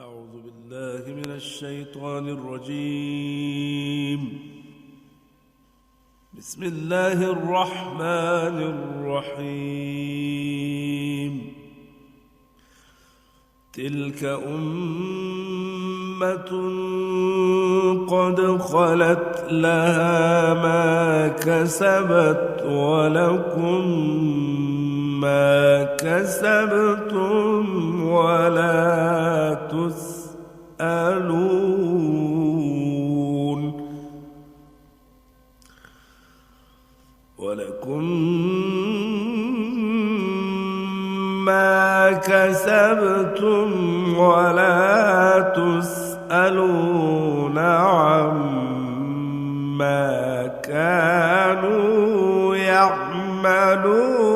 أعوذ بالله من الشيطان الرجيم. بسم الله الرحمن الرحيم. تلك أمة قد خلت لها ما كسبت ولكم ما كسبتم ولا تسألون ولكم ما كسبتم ولا تسألون عما كانوا يعملون.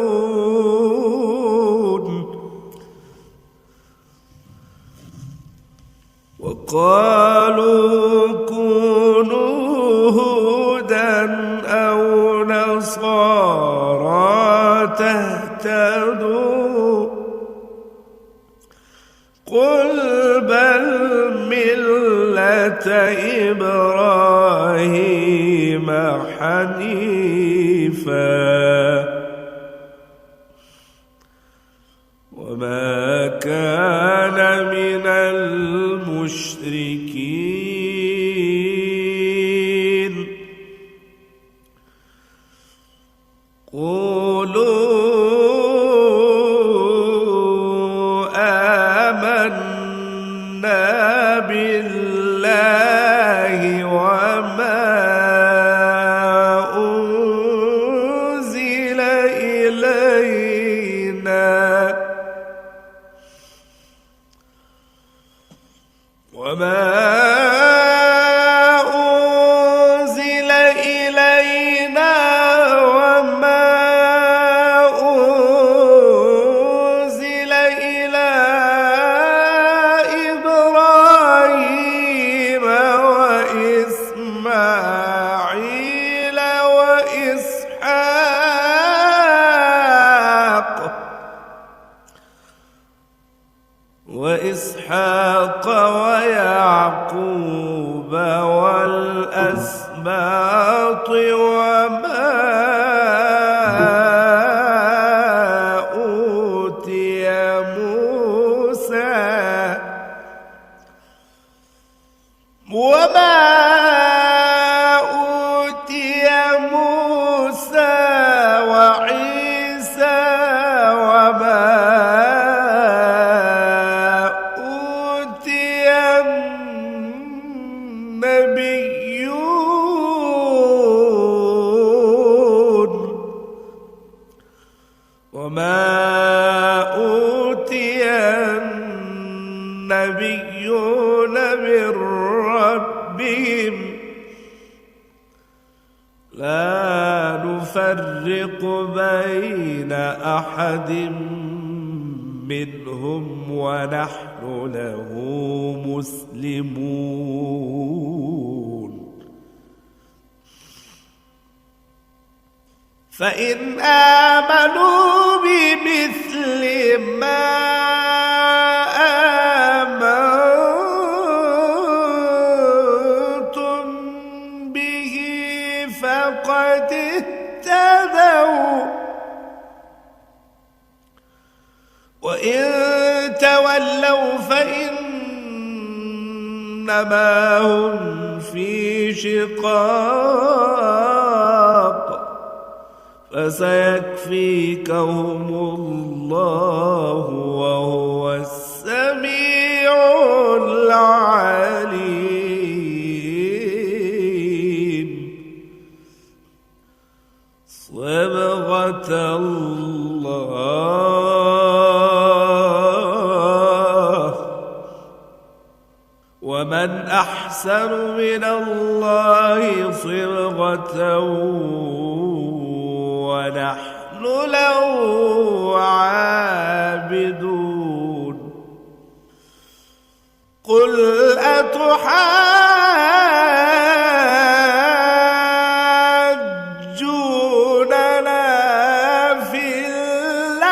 وقالوا كونوا هودا أو نصارى تهتدوا قل بل ملة إبراهيم حنيفا وما كان من المشركين. قولوا آمنا بالله وما أنزل إلينا وما أنزل إلى إبراهيم وإسماعيل وإسحاق ويعقوب والأسباط وما أوتي موسى وعيسى وما أوتي النبيون من ربهم لا نفرق بين أحد منهم ونحن له مسلمون. فإن آمنوا بمثل ما آمنتم به فقد اهتدوا وإن تولوا فإنما هم في شقاق فسيكفيكهم الله وهو السميع العليم. صبغة الله ومن أحسن من الله صبغة ونحن له عابدون. قل أتحاجوننا في الله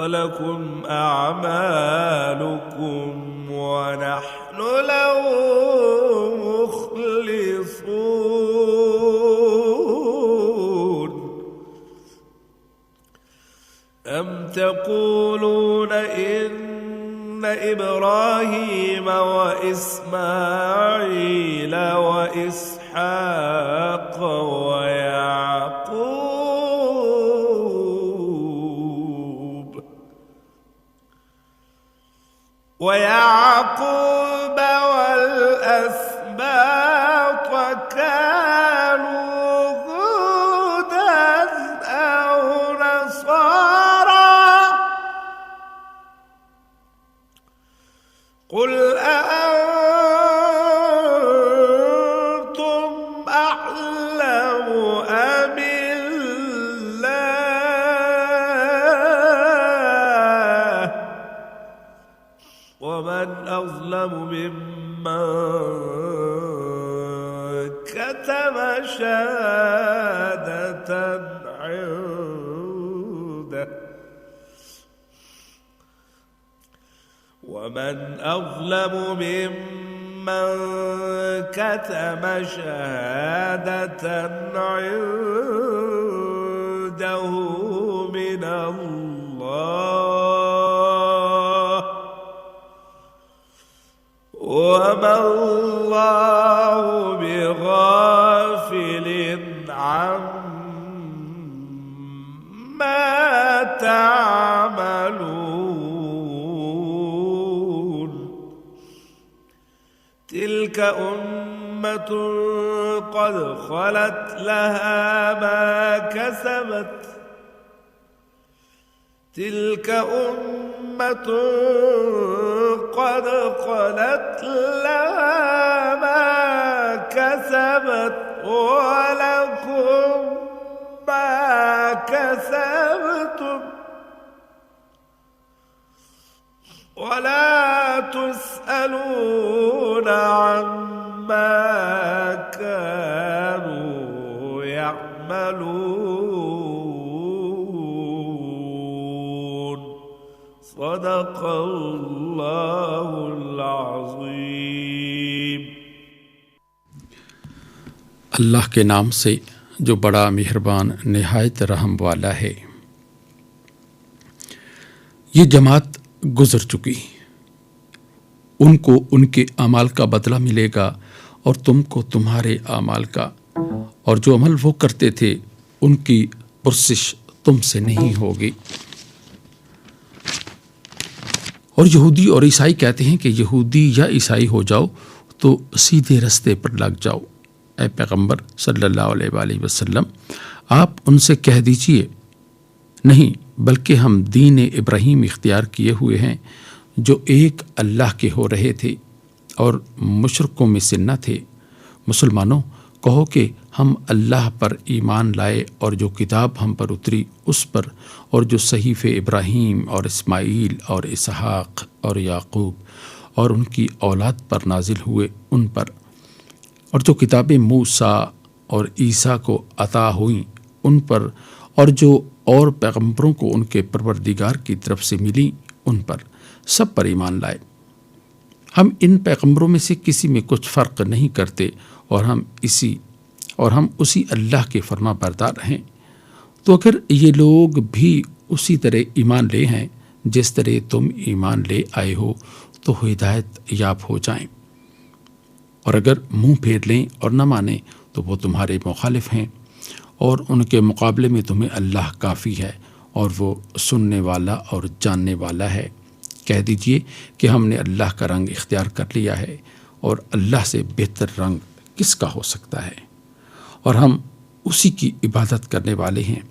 ولكم أعمالكم ونحن له مخلصون أم تقولون إن إبراهيم وإسماعيل وإسحاق ويعقوب والأسباط كانوا هودا أو نصارى قل أأنتم أعلم أم الله ومن أظلم ممن كتم شهادة عنده ومن أظلم ممن كتم شهادة عنده من الله وما الله بغافل عما تعملون تلك أمة قد خلت لها ما كسبت تلك أمة قد خلت لها ما كسبت ولكم ما كسبتم ولا تسألون عما كانوا يعملون صدق الله العظيم اللہ کے نام سے جو بڑا مہربان نہایت رحم والا ہے۔ یہ جماعت گزر چکی، ان کو ان کے اعمال کا بدلہ ملے گا اور تم کو تمہارے اعمال کا، اور جو عمل وہ کرتے تھے ان کی پرسش تم سے نہیں ہوگی۔ اور یہودی اور عیسائی کہتے ہیں کہ یہودی یا عیسائی ہو جاؤ تو سیدھے رستے پر لگ جاؤ۔ اے پیغمبر صلی اللہ علیہ وآلہ وسلم، آپ ان سے کہہ دیجئے نہیں، بلکہ ہم دین ابراہیم اختیار کیے ہوئے ہیں جو ایک اللہ کے ہو رہے تھے اور مشرکوں میں سے نہ تھے۔ مسلمانوں، کہو کہ ہم اللہ پر ایمان لائے اور جو کتاب ہم پر اتری اس پر، اور جو صحیفے ابراہیم اور اسماعیل اور اسحاق اور یعقوب اور ان کی اولاد پر نازل ہوئے ان پر، اور جو کتابیں موسیٰ اور عیسیٰ کو عطا ہوئیں ان پر، اور جو اور پیغمبروں کو ان کے پروردگار کی طرف سے ملی ان پر، سب پر ایمان لائے۔ ہم ان پیغمبروں میں سے کسی میں کچھ فرق نہیں کرتے اور ہم اسی اللہ کے فرما بردار ہیں۔ تو اگر یہ لوگ بھی اسی طرح ایمان لے ہیں جس طرح تم ایمان لے آئے ہو تو ہدایت یاب ہو جائیں، اور اگر منہ پھیر لیں اور نہ مانیں تو وہ تمہارے مخالف ہیں، اور ان کے مقابلے میں تمہیں اللہ کافی ہے اور وہ سننے والا اور جاننے والا ہے۔ کہہ دیجئے کہ ہم نے اللہ کا رنگ اختیار کر لیا ہے، اور اللہ سے بہتر رنگ کس کا ہو سکتا ہے، اور ہم اسی کی عبادت کرنے والے ہیں۔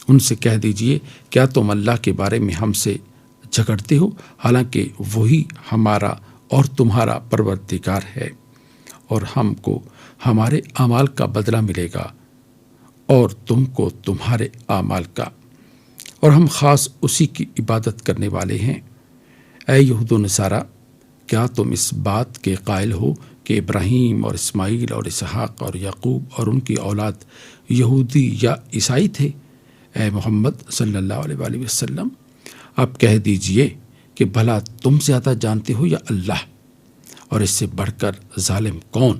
ان سے کہہ دیجئے کیا تم اللہ کے بارے میں ہم سے جھگڑتے ہو، حالانکہ وہی ہمارا اور تمہارا پروردگار ہے، اور ہم کو ہمارے اعمال کا بدلہ ملے گا اور تم کو تمہارے اعمال کا، اور ہم خاص اسی کی عبادت کرنے والے ہیں۔ اے یہود و نصارہ، کیا تم اس بات کے قائل ہو کہ ابراہیم اور اسماعیل اور اسحاق اور یعقوب اور ان کی اولاد یہودی یا عیسائی تھے؟ اے محمد صلی اللہ علیہ وآلہ وسلم، آپ کہہ دیجئے کہ بھلا تم زیادہ جانتے ہو یا اللہ؟ اور اس سے بڑھ کر ظالم کون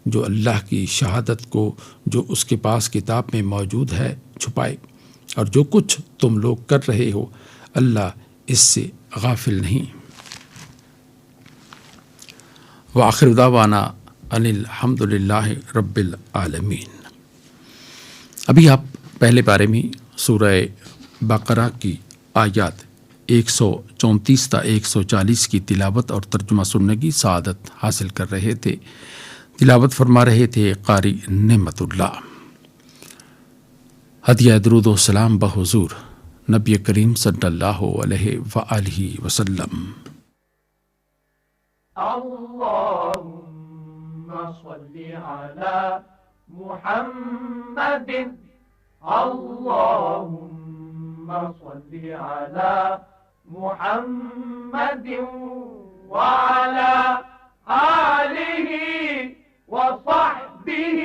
جو اللہ کی شہادت کو جو اس کے پاس کتاب میں موجود ہے چھپائے؟ اور جو کچھ تم لوگ کر رہے ہو اللہ اس سے غافل نہیں۔ وآخر دعوانا ان الحمد للہ رب العالمین۔ ابھی آپ پہلے بارے میں سورہ بقرہ کی آیات 134 تا 140 کی تلاوت اور ترجمہ سننے کی سعادت حاصل کر رہے تھے۔ تلاوت فرما رہے تھے قاری نعمت اللہ۔ ہدیہ درود و سلام بحضور نبی کریم صلی اللہ علیہ وآلہ وسلم۔ اللهم صل على محمد اللهم صل على محمد وعلى آله وصحبه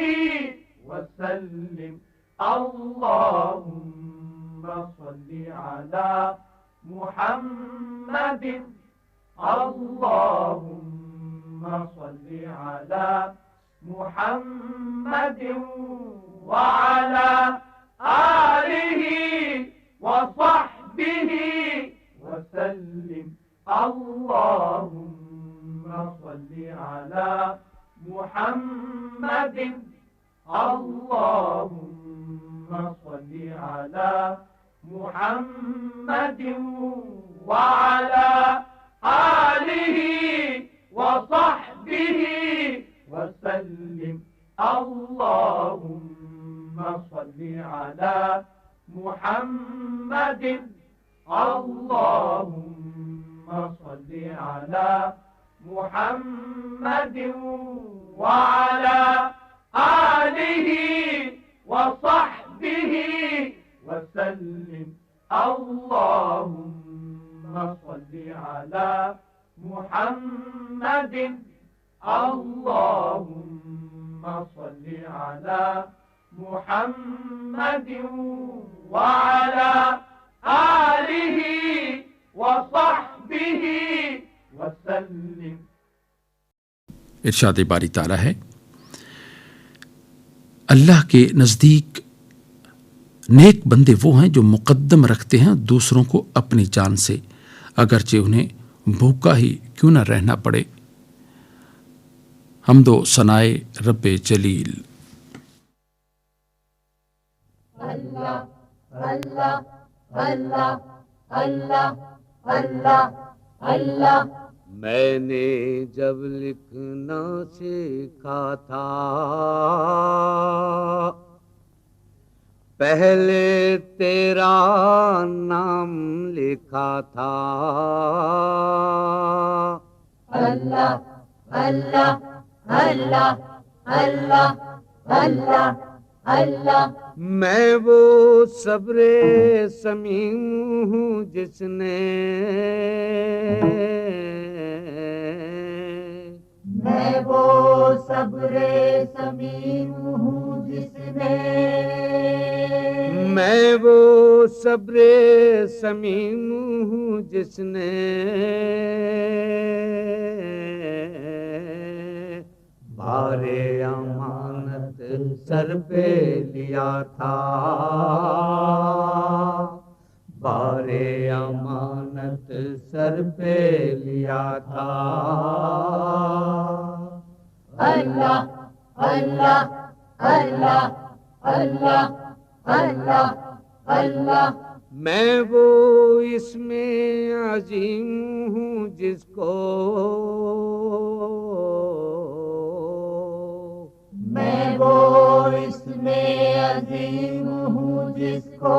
وسلم اللهم صل على محمد اللهم صل على محمد وعلى آله وصحبه وسلم اللهم صل على محمد اللهم صل على محمد وعلى آله وصحبه وسلم اللهم صل على محمد اللهم صل على محمد وعلى آله وصحبه وسلم اللهم صل على محمد اللهم صل على محمد وعلى آله وصحبه وسلم۔ ارشاد باری تعالیٰ ہے، اللہ کے نزدیک نیک بندے وہ ہیں جو مقدم رکھتے ہیں دوسروں کو اپنی جان سے، اگرچہ انہیں بھوکا ہی کیوں نہ رہنا پڑے۔ حمد و ثنائے رب جلیل۔ اللہ اللہ اللہ اللہ اللہ اللہ۔ میں نے جب لکھنا سیکھا تھا پہلے تیرا نام لکھا تھا۔ اللہ اللہ اللہ اللہ اللہ اللہ۔ میں وہ صبر سمیم ہوں جس نے میں وہ صبر سمیم ہوں جس نے میں وہ صبر سمیم ہوں جس نے بار امانت سر پہ لیا تھا بار امانت سر پہ لیا تھا۔ اللہ اللہ اللہ اللہ اللہ اللہ۔ میں وہ اس میں عظیم ہوں جس کو میں وہ اس میں عظیم ہوں جس کو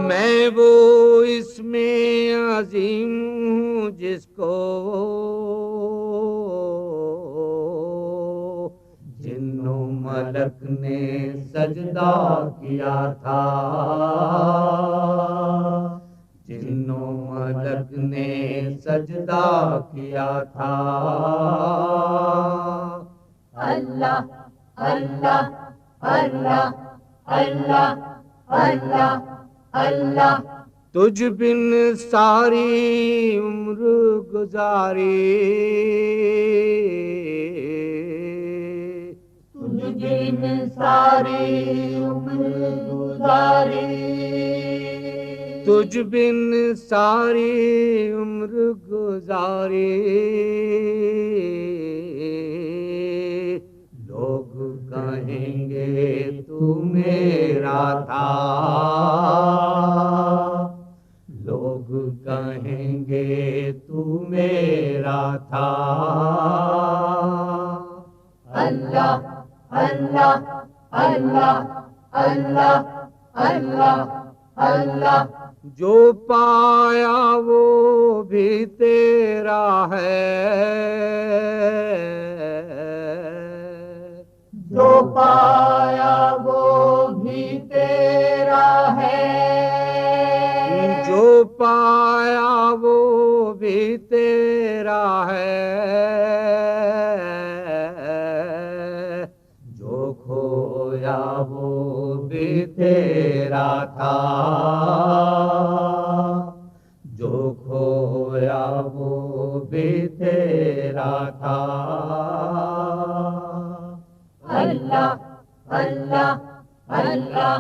میں وہ اس میں عظیم ہوں جس کو جن و ملک نے سجدہ کیا تھا جن و ملک نے سجدہ کیا تھا۔ اللہ اللہ اللہ اللہ اللہ اللہ تجھ بن ساری عمر گزاری، تجھ بن ساری عمر گزاری، تجھ بن ساری عمر گزاری، لوگ کہیں گے تو میرا تھا، لوگ کہیں گے تو میرا تھا، اللہ اللہ اللہ اللہ اللہ اللہ، جو پایا وہ بھی تیرا ہے، جو پایا وہ بھی تیرا ہے، جو پایا وہ بھی تیرا ہے، جو کھویا وہ بھی تیرا تھا، جو کھویا وہ بھی تیرا تھا، اللہ اللہ اللہ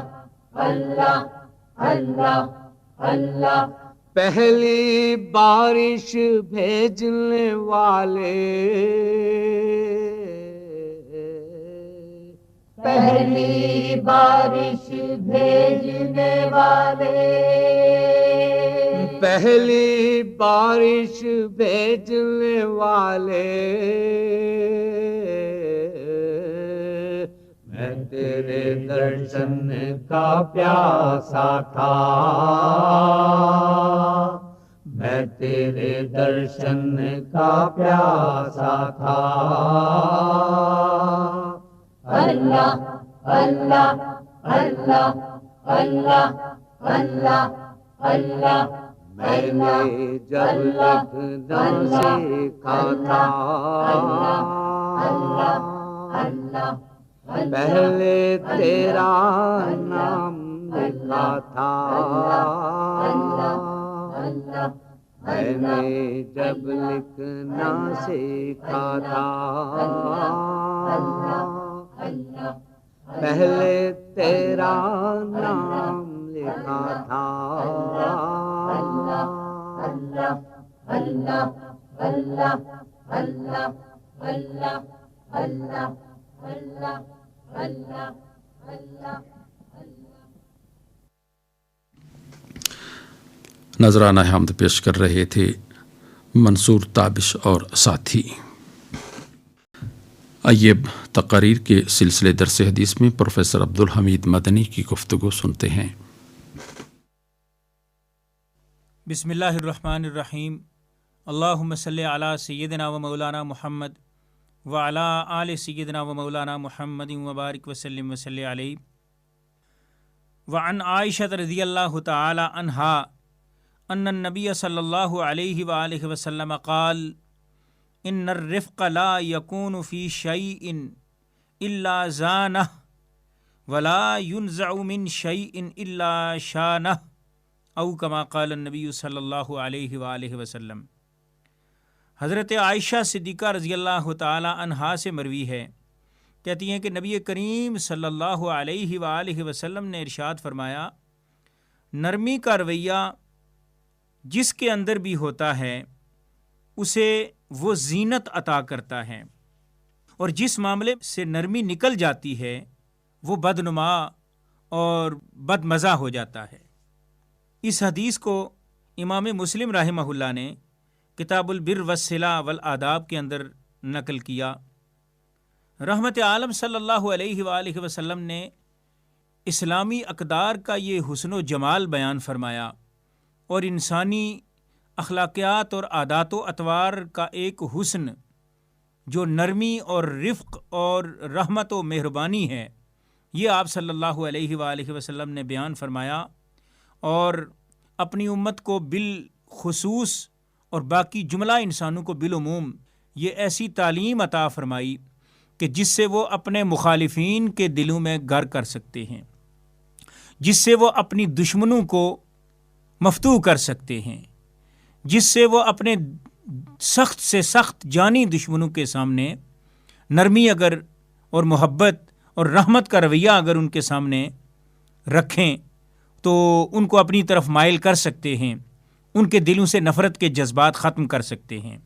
اللہ اللہ اللہ، پہلی بارش بھیجنے والے، پہلی بارش بھیجنے والے، پہلی بارش بھیجنے والے، میں تیرے درشن کا پیاسا تھا، میں تیرے درشن کا پیاسا تھا، اللہ اللہ اللہ اللہ اللہ اللہ، میں نے جب لکھنا سیکھا تھا، اللہ اللہ، پہلے تیرا نام لکھا تھا، میں نے جب لکھنا سیکھا تھا، پہلے تیرا نام لکھا تھا، اللہ اللہ اللہ اللہ اللہ اللہ اللہ اللہ اللہ اللہ۔ نذرانہ حمد پیش کر رہے تھے منصور تابش اور ساتھی۔ آئیے اب تقاریر کے سلسلے درس حدیث میں پروفیسر عبدالحمید مدنی کی گفتگو سنتے ہیں۔ بسم اللہ الرحمن الرحیم، اللہم صلی علی سیدنا و مولانا محمد وعلی آل سیدنا و مولانا محمد وبارک وسلم وصلی علیہ۔ وعن عائشہ رضی اللہ تعالی عنہا ان النبی صلی اللہ علیہ وآلہ وسلم قال ان الرفق لا يكون في شيء الا زانه ولا ينزع من شيء الا شانه او كما قال النبی صلی اللہ علیہ وآلہ وسلم۔ حضرت عائشہ صدیقہ رضی اللہ تعالی عنہا سے مروی ہے، کہتی ہیں کہ نبی کریم صلی اللہ علیہ وآلہ وسلم نے ارشاد فرمایا، نرمی کا رویہ جس کے اندر بھی ہوتا ہے اسے وہ زینت عطا کرتا ہے، اور جس معاملے سے نرمی نکل جاتی ہے وہ بدنما اور بدمزہ ہو جاتا ہے۔ اس حدیث کو امام مسلم رحمہ اللہ نے کتاب البر والصلہ والآداب کے اندر نقل کیا۔ رحمت عالم صلی اللہ علیہ وآلہ وسلم نے اسلامی اقدار کا یہ حسن و جمال بیان فرمایا اور انسانی اخلاقیات اور عادات و اطوار کا ایک حسن جو نرمی اور رفق اور رحمت و مہربانی ہے، یہ آپ صلی اللہ علیہ وآلہ وسلم نے بیان فرمایا اور اپنی امت کو بالخصوص اور باقی جملہ انسانوں کو بالعموم یہ ایسی تعلیم عطا فرمائی کہ جس سے وہ اپنے مخالفین کے دلوں میں گھر کر سکتے ہیں، جس سے وہ اپنی دشمنوں کو مفتوح کر سکتے ہیں، جس سے وہ اپنے سخت سے سخت جانی دشمنوں کے سامنے نرمی اگر اور محبت اور رحمت کا رویہ اگر ان کے سامنے رکھیں تو ان کو اپنی طرف مائل کر سکتے ہیں، ان کے دلوں سے نفرت کے جذبات ختم کر سکتے ہیں۔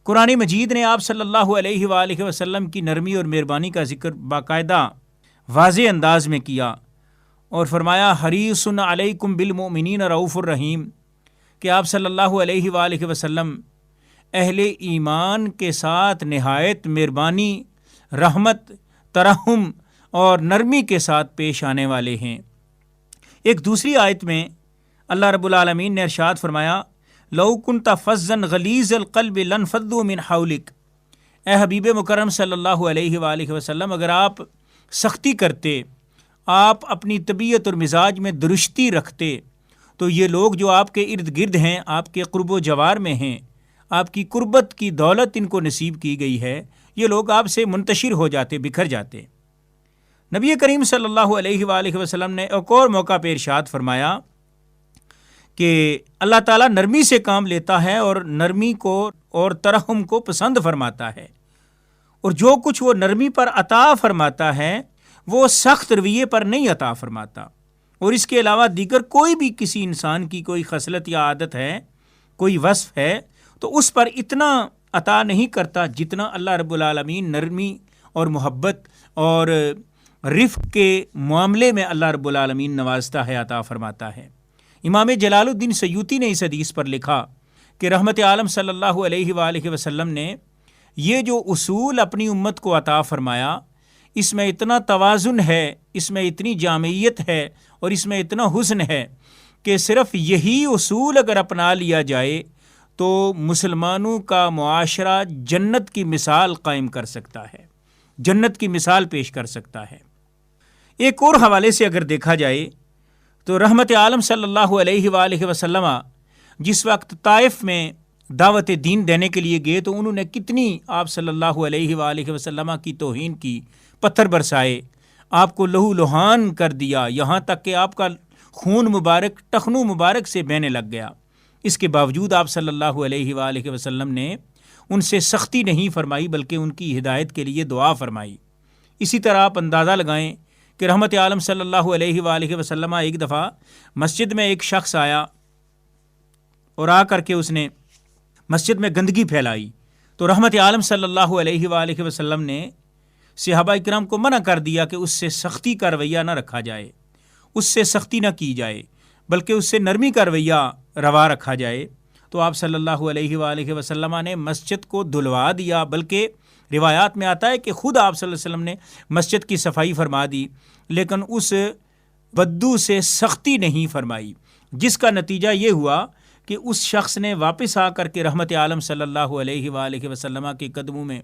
قرآن مجید نے آپ صلی اللہ علیہ وآلہ وسلم کی نرمی اور مہربانی کا ذکر باقاعدہ واضح انداز میں کیا اور فرمایا حریص علیکم بالمؤمنین رؤوف الرحیم، کہ آپ صلی اللہ علیہ وآلہ وسلم اہل ایمان کے ساتھ نہایت مہربانی، رحمت، ترحم اور نرمی کے ساتھ پیش آنے والے ہیں۔ ایک دوسری آیت میں اللہ رب العالمین نے ارشاد فرمایا لو کنت فظا غلیظ القلب لانفضوا من حولک، اے حبیب مکرم صلی اللہ علیہ وآلہ وسلم، اگر آپ سختی کرتے، آپ اپنی طبیعت اور مزاج میں درستی رکھتے تو یہ لوگ جو آپ کے ارد گرد ہیں، آپ کے قرب و جوار میں ہیں، آپ کی قربت کی دولت ان کو نصیب کی گئی ہے، یہ لوگ آپ سے منتشر ہو جاتے، بکھر جاتے۔ نبی کریم صلی اللہ علیہ وآلہ وسلم نے ایک اور موقع پہ ارشاد فرمایا کہ اللہ تعالیٰ نرمی سے کام لیتا ہے اور نرمی کو اور ترحم کو پسند فرماتا ہے، اور جو کچھ وہ نرمی پر عطا فرماتا ہے وہ سخت رویے پر نہیں عطا فرماتا، اور اس کے علاوہ دیگر کوئی بھی کسی انسان کی کوئی خصلت یا عادت ہے، کوئی وصف ہے، تو اس پر اتنا عطا نہیں کرتا جتنا اللہ رب العالمین نرمی اور محبت اور رفق کے معاملے میں اللہ رب العالمین نوازتا ہے، عطا فرماتا ہے۔ امام جلال الدین سیوطی نے اس حدیث پر لکھا کہ رحمت عالم صلی اللہ علیہ وآلہ وسلم نے یہ جو اصول اپنی امت کو عطا فرمایا، اس میں اتنا توازن ہے، اس میں اتنی جامعیت ہے اور اس میں اتنا حسن ہے کہ صرف یہی اصول اگر اپنا لیا جائے تو مسلمانوں کا معاشرہ جنت کی مثال قائم کر سکتا ہے، جنت کی مثال پیش کر سکتا ہے۔ ایک اور حوالے سے اگر دیکھا جائے تو رحمت عالم صلی اللہ علیہ وآلہ وسلم جس وقت طائف میں دعوت دین دینے کے لیے گئے تو انہوں نے کتنی آپ صلی اللہ علیہ وآلہ وسلم کی توہین کی، پتھر برسائے، آپ کو لہو لہان کر دیا، یہاں تک کہ آپ کا خون مبارک ٹخنوں مبارک سے بہنے لگ گیا۔ اس کے باوجود آپ صلی اللہ علیہ وآلہ وسلم نے ان سے سختی نہیں فرمائی بلکہ ان کی ہدایت کے لیے دعا فرمائی۔ اسی طرح آپ اندازہ لگائیں کہ رحمت عالم صلی اللہ علیہ وآلہ وسلم ایک دفعہ مسجد میں ایک شخص آیا اور آ کر کے اس نے مسجد میں گندگی پھیلائی، تو رحمت عالم صلی اللہ علیہ وآلہ وسلم نے صحابہ کرام کو منع کر دیا کہ اس سے سختی کا رویہ نہ رکھا جائے، اس سے سختی نہ کی جائے بلکہ اس سے نرمی کا رویہ روا رکھا جائے۔ تو آپ صلی اللہ علیہ وآلہ وسلم نے مسجد کو دھلوا دیا، بلکہ روایات میں آتا ہے کہ خود آپ صلی اللہ علیہ وسلم نے مسجد کی صفائی فرما دی، لیکن اس بدو سے سختی نہیں فرمائی، جس کا نتیجہ یہ ہوا کہ اس شخص نے واپس آ کر کے رحمت عالم صلی اللہ علیہ وآلہ وسلم کے قدموں میں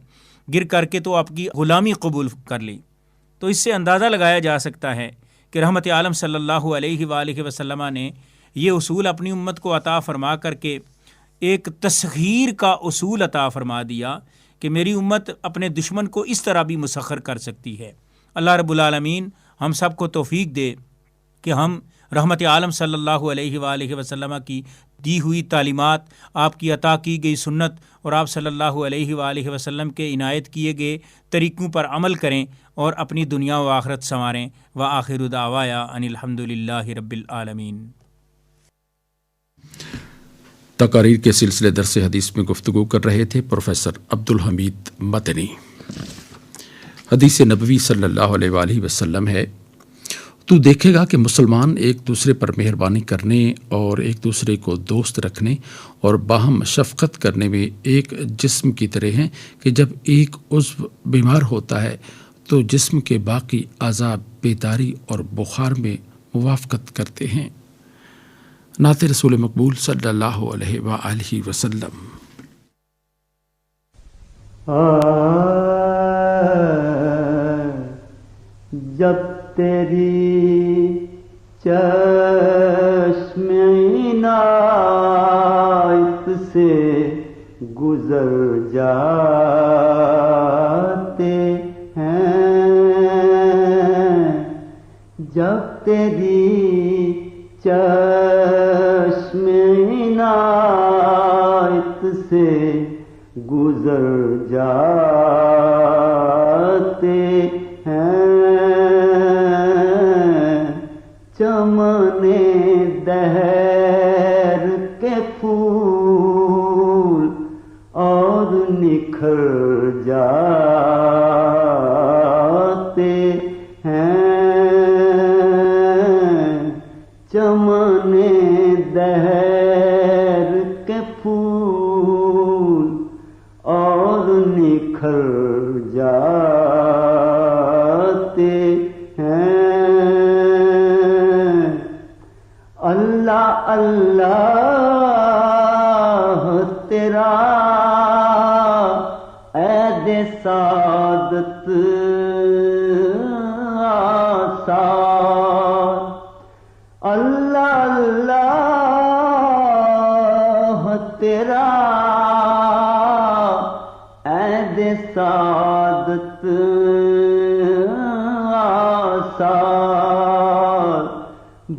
گر کر کے تو آپ کی غلامی قبول کر لی۔ تو اس سے اندازہ لگایا جا سکتا ہے کہ رحمت عالم صلی اللہ علیہ وآلہ وسلم نے یہ اصول اپنی امت کو عطا فرما کر کے ایک تسخیر کا اصول عطا فرما دیا کہ میری امت اپنے دشمن کو اس طرح بھی مسخر کر سکتی ہے۔ اللہ رب العالمین ہم سب کو توفیق دے کہ ہم رحمت عالم صلی اللہ علیہ وآلہ وسلم کی دی ہوئی تعلیمات، آپ کی عطا کی گئی سنت اور آپ صلی اللہ علیہ وآلہ وسلم کے عنایت کیے گئے طریقوں پر عمل کریں اور اپنی دنیا و آخرت سنواریں۔ وآخر دعوایا ان الحمد للہ رب العالمین۔ تقاریر کے سلسلے درس حدیث میں گفتگو کر رہے تھے پروفیسر عبدالحمید مدنی۔ حدیث نبوی صلی اللہ علیہ وآلہ وسلم ہے، تو دیکھے گا کہ مسلمان ایک دوسرے پر مہربانی کرنے اور ایک دوسرے کو دوست رکھنے اور باہم شفقت کرنے میں ایک جسم کی طرح ہیں کہ جب ایک عضو بیمار ہوتا ہے تو جسم کے باقی اعضاء بیداری اور بخار میں موافقت کرتے ہیں۔ نعت رسول مقبول صلی اللہ علیہ وآلہ وسلم۔ جب تیری چشم عنایت سے گزر جاتے ہیں، جب تیری چشم عنایت سے گزر جاتے ہیں، چمن دہر کے پھول اور نکھر جاتے ہیں، چمن دہر کے پھول اور نکھر جاتے ہیں۔ اللہ اللہ تیرا عید سعادت آثار، اللہ اللہ تیرا عید سعادت آثار،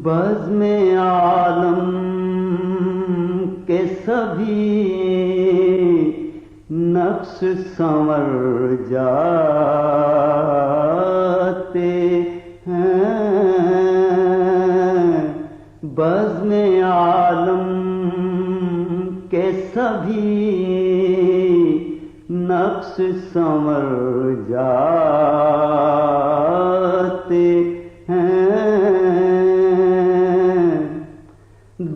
بزم عالم کے سبھی نقش سنور جاتے ہیں، بزم عالم کے سبھی نقش سنور جاتے ہیں۔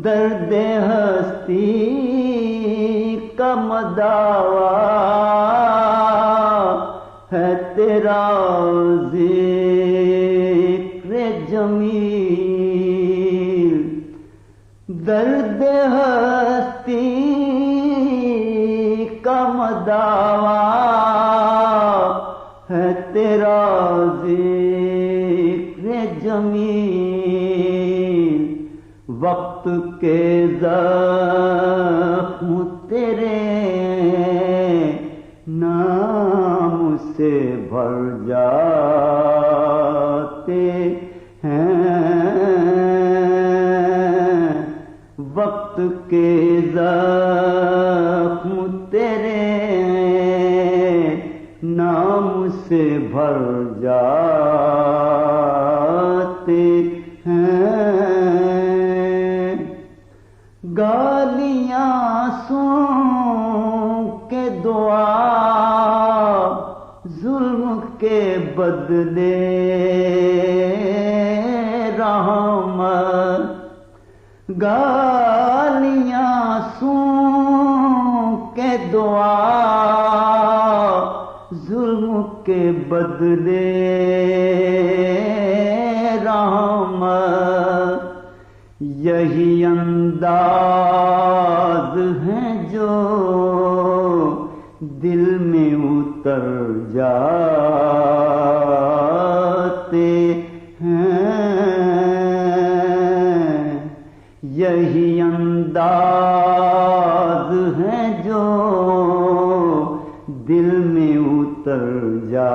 درد ہستی کا مداوا ہے تیرا ذکر جمیل، درد ہستی کا مداوا ہے تیرا ذکر جمیل، وقت کے زخم تیرے نام سے بھر جاتے ہیں، وقت کے زخم تیرے نام سے بھر جاتے ہیں۔ گالیاں سن کے دعا ظلم کے بدلے رحمت، گالیاں سن کے دعا ظلم کے بدلے رحمت، یہی انداز ہیں جو دل میں اتر جاتے ہیں، یہی انداز ہیں جو دل میں اتر جاتے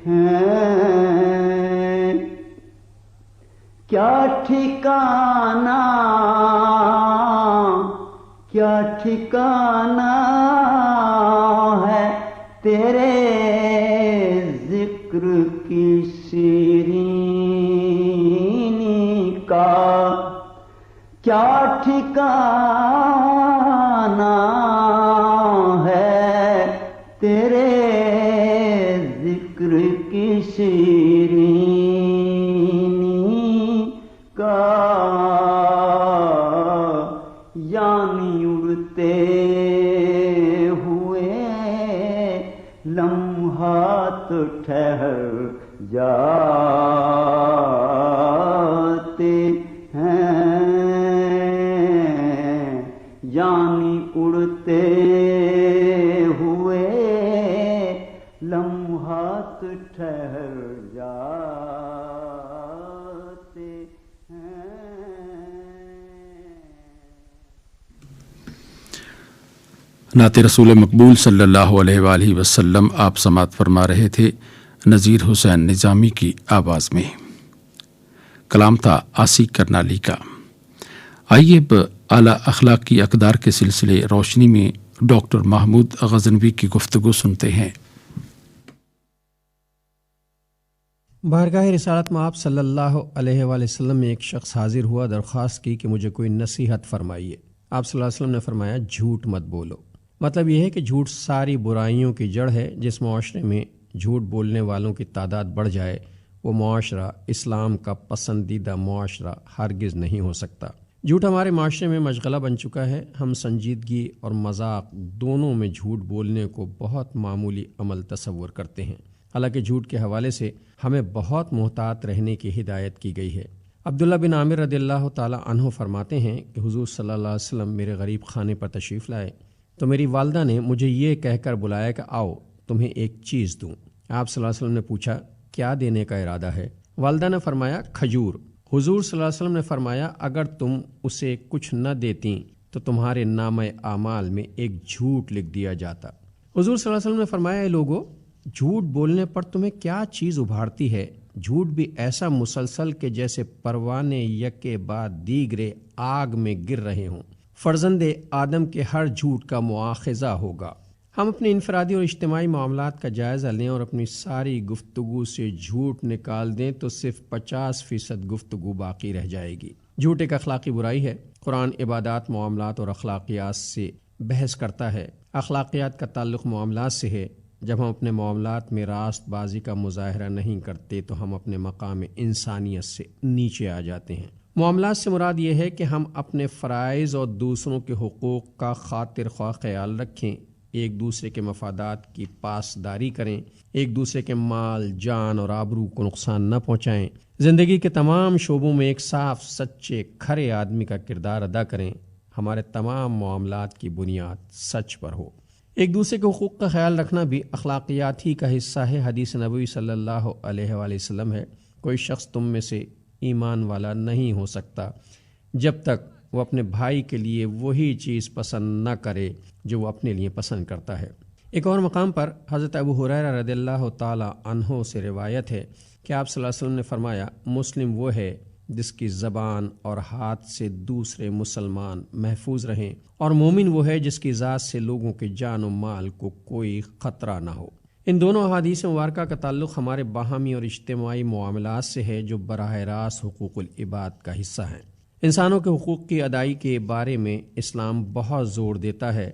ہیں۔ کیا ٹھکانہ کیا ٹھکانہ ہے تیرے ذکر کی شیرینی کا، کیا ٹھکانہ ہے تیرے ذکر کی شیرینی کا، یعنی اڑتے ہوئے لمحات ٹھہر جاتے ہیں، یعنی اڑتے ہوئے لمحات ٹھہر جاتے ہیں۔ نعت رسول مقبول صلی اللہ علیہ وآلہ وسلم آپ سماعت فرما رہے تھے نذیر حسین نظامی کی آواز میں۔ کلام تھا آسی کرنالی کا۔ آئیے اب اعلیٰ اخلاقی اقدار کے سلسلے روشنی میں ڈاکٹر محمود غزنوی کی گفتگو سنتے ہیں۔ بارگاہ رسالت میں آپ صلی اللہ علیہ وآلہ وسلم میں ایک شخص حاضر ہوا، درخواست کی کہ مجھے کوئی نصیحت فرمائیے۔ آپ صلی اللہ علیہ وسلم نے فرمایا جھوٹ مت بولو۔ مطلب یہ ہے کہ جھوٹ ساری برائیوں کی جڑ ہے۔ جس معاشرے میں جھوٹ بولنے والوں کی تعداد بڑھ جائے وہ معاشرہ اسلام کا پسندیدہ معاشرہ ہرگز نہیں ہو سکتا۔ جھوٹ ہمارے معاشرے میں مشغلہ بن چکا ہے۔ ہم سنجیدگی اور مذاق دونوں میں جھوٹ بولنے کو بہت معمولی عمل تصور کرتے ہیں، حالانکہ جھوٹ کے حوالے سے ہمیں بہت محتاط رہنے کی ہدایت کی گئی ہے۔ عبداللہ بن عامر رضی اللہ تعالی عنہ فرماتے ہیں کہ حضور صلی اللہ علیہ وسلم میرے غریب خانے پر تشریف لائے تو میری والدہ نے مجھے یہ کہہ کر بلایا کہ آؤ تمہیں ایک چیز دوں۔ آپ صلی اللہ علیہ وسلم نے پوچھا کیا دینے کا ارادہ ہے؟ والدہ نے فرمایا کھجور۔ حضور صلی اللہ علیہ وسلم نے فرمایا اگر تم اسے کچھ نہ دیتی تو تمہارے نامہ اعمال میں ایک جھوٹ لکھ دیا جاتا۔ حضور صلی اللہ علیہ وسلم نے فرمایا اے لوگو، جھوٹ بولنے پر تمہیں کیا چیز ابھارتی ہے؟ جھوٹ بھی ایسا مسلسل کہ جیسے پروانے یکے بعد دیگرے آگ میں گر رہے ہوں۔ فرزند آدم کے ہر جھوٹ کا مواخذہ ہوگا۔ ہم اپنے انفرادی اور اجتماعی معاملات کا جائزہ لیں اور اپنی ساری گفتگو سے جھوٹ نکال دیں تو صرف 50% گفتگو باقی رہ جائے گی۔ جھوٹ ایک اخلاقی برائی ہے۔ قرآن عبادات، معاملات اور اخلاقیات سے بحث کرتا ہے۔ اخلاقیات کا تعلق معاملات سے ہے۔ جب ہم اپنے معاملات میں راست بازی کا مظاہرہ نہیں کرتے تو ہم اپنے مقام انسانیت سے نیچے آ جاتے ہیں۔ معاملات سے مراد یہ ہے کہ ہم اپنے فرائض اور دوسروں کے حقوق کا خاطر خواہ خیال رکھیں، ایک دوسرے کے مفادات کی پاسداری کریں، ایک دوسرے کے مال، جان اور آبرو کو نقصان نہ پہنچائیں، زندگی کے تمام شعبوں میں ایک صاف، سچے، کھرے آدمی کا کردار ادا کریں، ہمارے تمام معاملات کی بنیاد سچ پر ہو۔ ایک دوسرے کے حقوق کا خیال رکھنا بھی اخلاقیات ہی کا حصہ ہے۔ حدیث نبوی صلی اللہ علیہ وآلہ وسلم ہے کوئی شخص تم میں سے ایمان والا نہیں ہو سکتا جب تک وہ اپنے بھائی کے لیے وہی چیز پسند نہ کرے جو وہ اپنے لیے پسند کرتا ہے۔ ایک اور مقام پر حضرت ابو ہریرہ رضی اللہ تعالی عنہ سے روایت ہے کہ آپ صلی اللہ علیہ وسلم نے فرمایا مسلم وہ ہے جس کی زبان اور ہاتھ سے دوسرے مسلمان محفوظ رہیں، اور مومن وہ ہے جس کی ذات سے لوگوں کے جان و مال کو کوئی خطرہ نہ ہو۔ ان دونوں احادیث مبارکہ کا تعلق ہمارے باہمی اور اجتماعی معاملات سے ہے جو براہ راست حقوق العباد کا حصہ ہیں۔ انسانوں کے حقوق کی ادائی کے بارے میں اسلام بہت زور دیتا ہے۔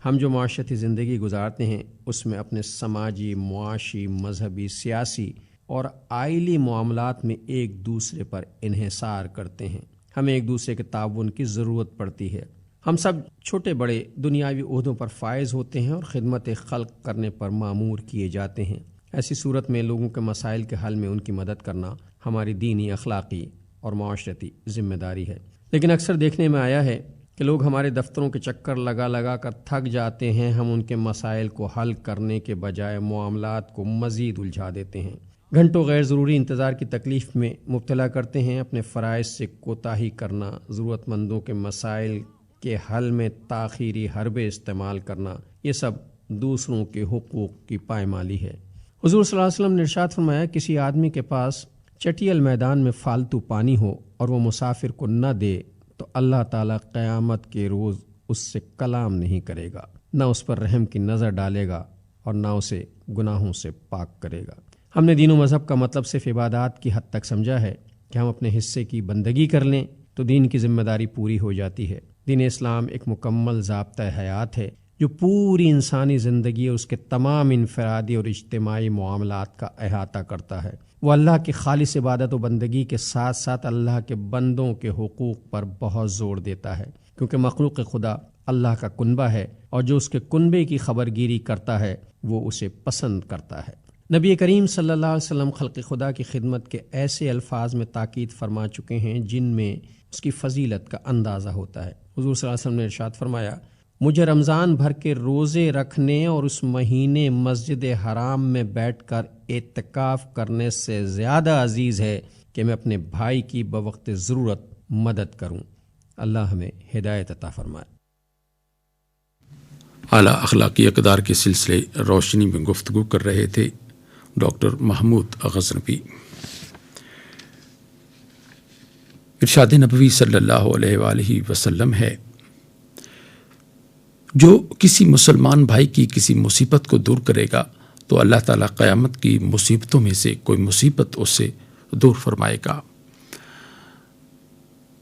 ہم جو معاشرتی زندگی گزارتے ہیں اس میں اپنے سماجی، معاشی، مذہبی، سیاسی اور آئلی معاملات میں ایک دوسرے پر انحصار کرتے ہیں۔ ہمیں ایک دوسرے کے تعاون کی ضرورت پڑتی ہے۔ ہم سب چھوٹے بڑے دنیاوی عہدوں پر فائز ہوتے ہیں اور خدمت خلق کرنے پر مامور کیے جاتے ہیں۔ ایسی صورت میں لوگوں کے مسائل کے حل میں ان کی مدد کرنا ہماری دینی، اخلاقی اور معاشرتی ذمہ داری ہے۔ لیکن اکثر دیکھنے میں آیا ہے کہ لوگ ہمارے دفتروں کے چکر لگا لگا کر تھک جاتے ہیں۔ ہم ان کے مسائل کو حل کرنے کے بجائے معاملات کو مزید الجھا دیتے ہیں، گھنٹوں غیر ضروری انتظار کی تکلیف میں مبتلا کرتے ہیں۔ اپنے فرائض سے کوتاہی کرنا، ضرورت مندوں کے مسائل کے حل میں تاخیری حربے استعمال کرنا، یہ سب دوسروں کے حقوق کی پائمالی ہے۔ حضور صلی اللہ علیہ وسلم نے ارشاد فرمایا کسی آدمی کے پاس چٹیل میدان میں فالتو پانی ہو اور وہ مسافر کو نہ دے تو اللہ تعالیٰ قیامت کے روز اس سے کلام نہیں کرے گا، نہ اس پر رحم کی نظر ڈالے گا اور نہ اسے گناہوں سے پاک کرے گا۔ ہم نے دین و مذہب کا مطلب صرف عبادات کی حد تک سمجھا ہے کہ ہم اپنے حصے کی بندگی کر لیں تو دین کی ذمہ داری پوری ہو جاتی ہے۔ دین اسلام ایک مکمل ضابطہ حیات ہے جو پوری انسانی زندگی اور اس کے تمام انفرادی اور اجتماعی معاملات کا احاطہ کرتا ہے۔ وہ اللہ کی خالص عبادت و بندگی کے ساتھ ساتھ اللہ کے بندوں کے حقوق پر بہت زور دیتا ہے، کیونکہ مخلوق خدا اللہ کا کنبہ ہے اور جو اس کے کنبے کی خبرگیری کرتا ہے وہ اسے پسند کرتا ہے۔ نبی کریم صلی اللہ علیہ وسلم خلق خدا کی خدمت کے ایسے الفاظ میں تاکید فرما چکے ہیں جن میں اس کی فضیلت کا اندازہ ہوتا ہے۔ حضور صلی اللہ علیہ وسلم نے ارشاد فرمایا مجھے رمضان بھر کے روزے رکھنے اور اس مہینے مسجد حرام میں بیٹھ کر اعتکاف کرنے سے زیادہ عزیز ہے کہ میں اپنے بھائی کی بوقت ضرورت مدد کروں۔ اللہ ہمیں ہدایت عطا فرمائے۔ اعلیٰ اخلاقی اقدار کے سلسلے روشنی میں گفتگو کر رہے تھے ڈاکٹر محمود غزنوی۔ ارشاد نبوی صلی اللہ علیہ وآلہ وسلم ہے، جو کسی مسلمان بھائی کی کسی مصیبت کو دور کرے گا تو اللہ تعالیٰ قیامت کی مصیبتوں میں سے کوئی مصیبت اس سے دور فرمائے گا۔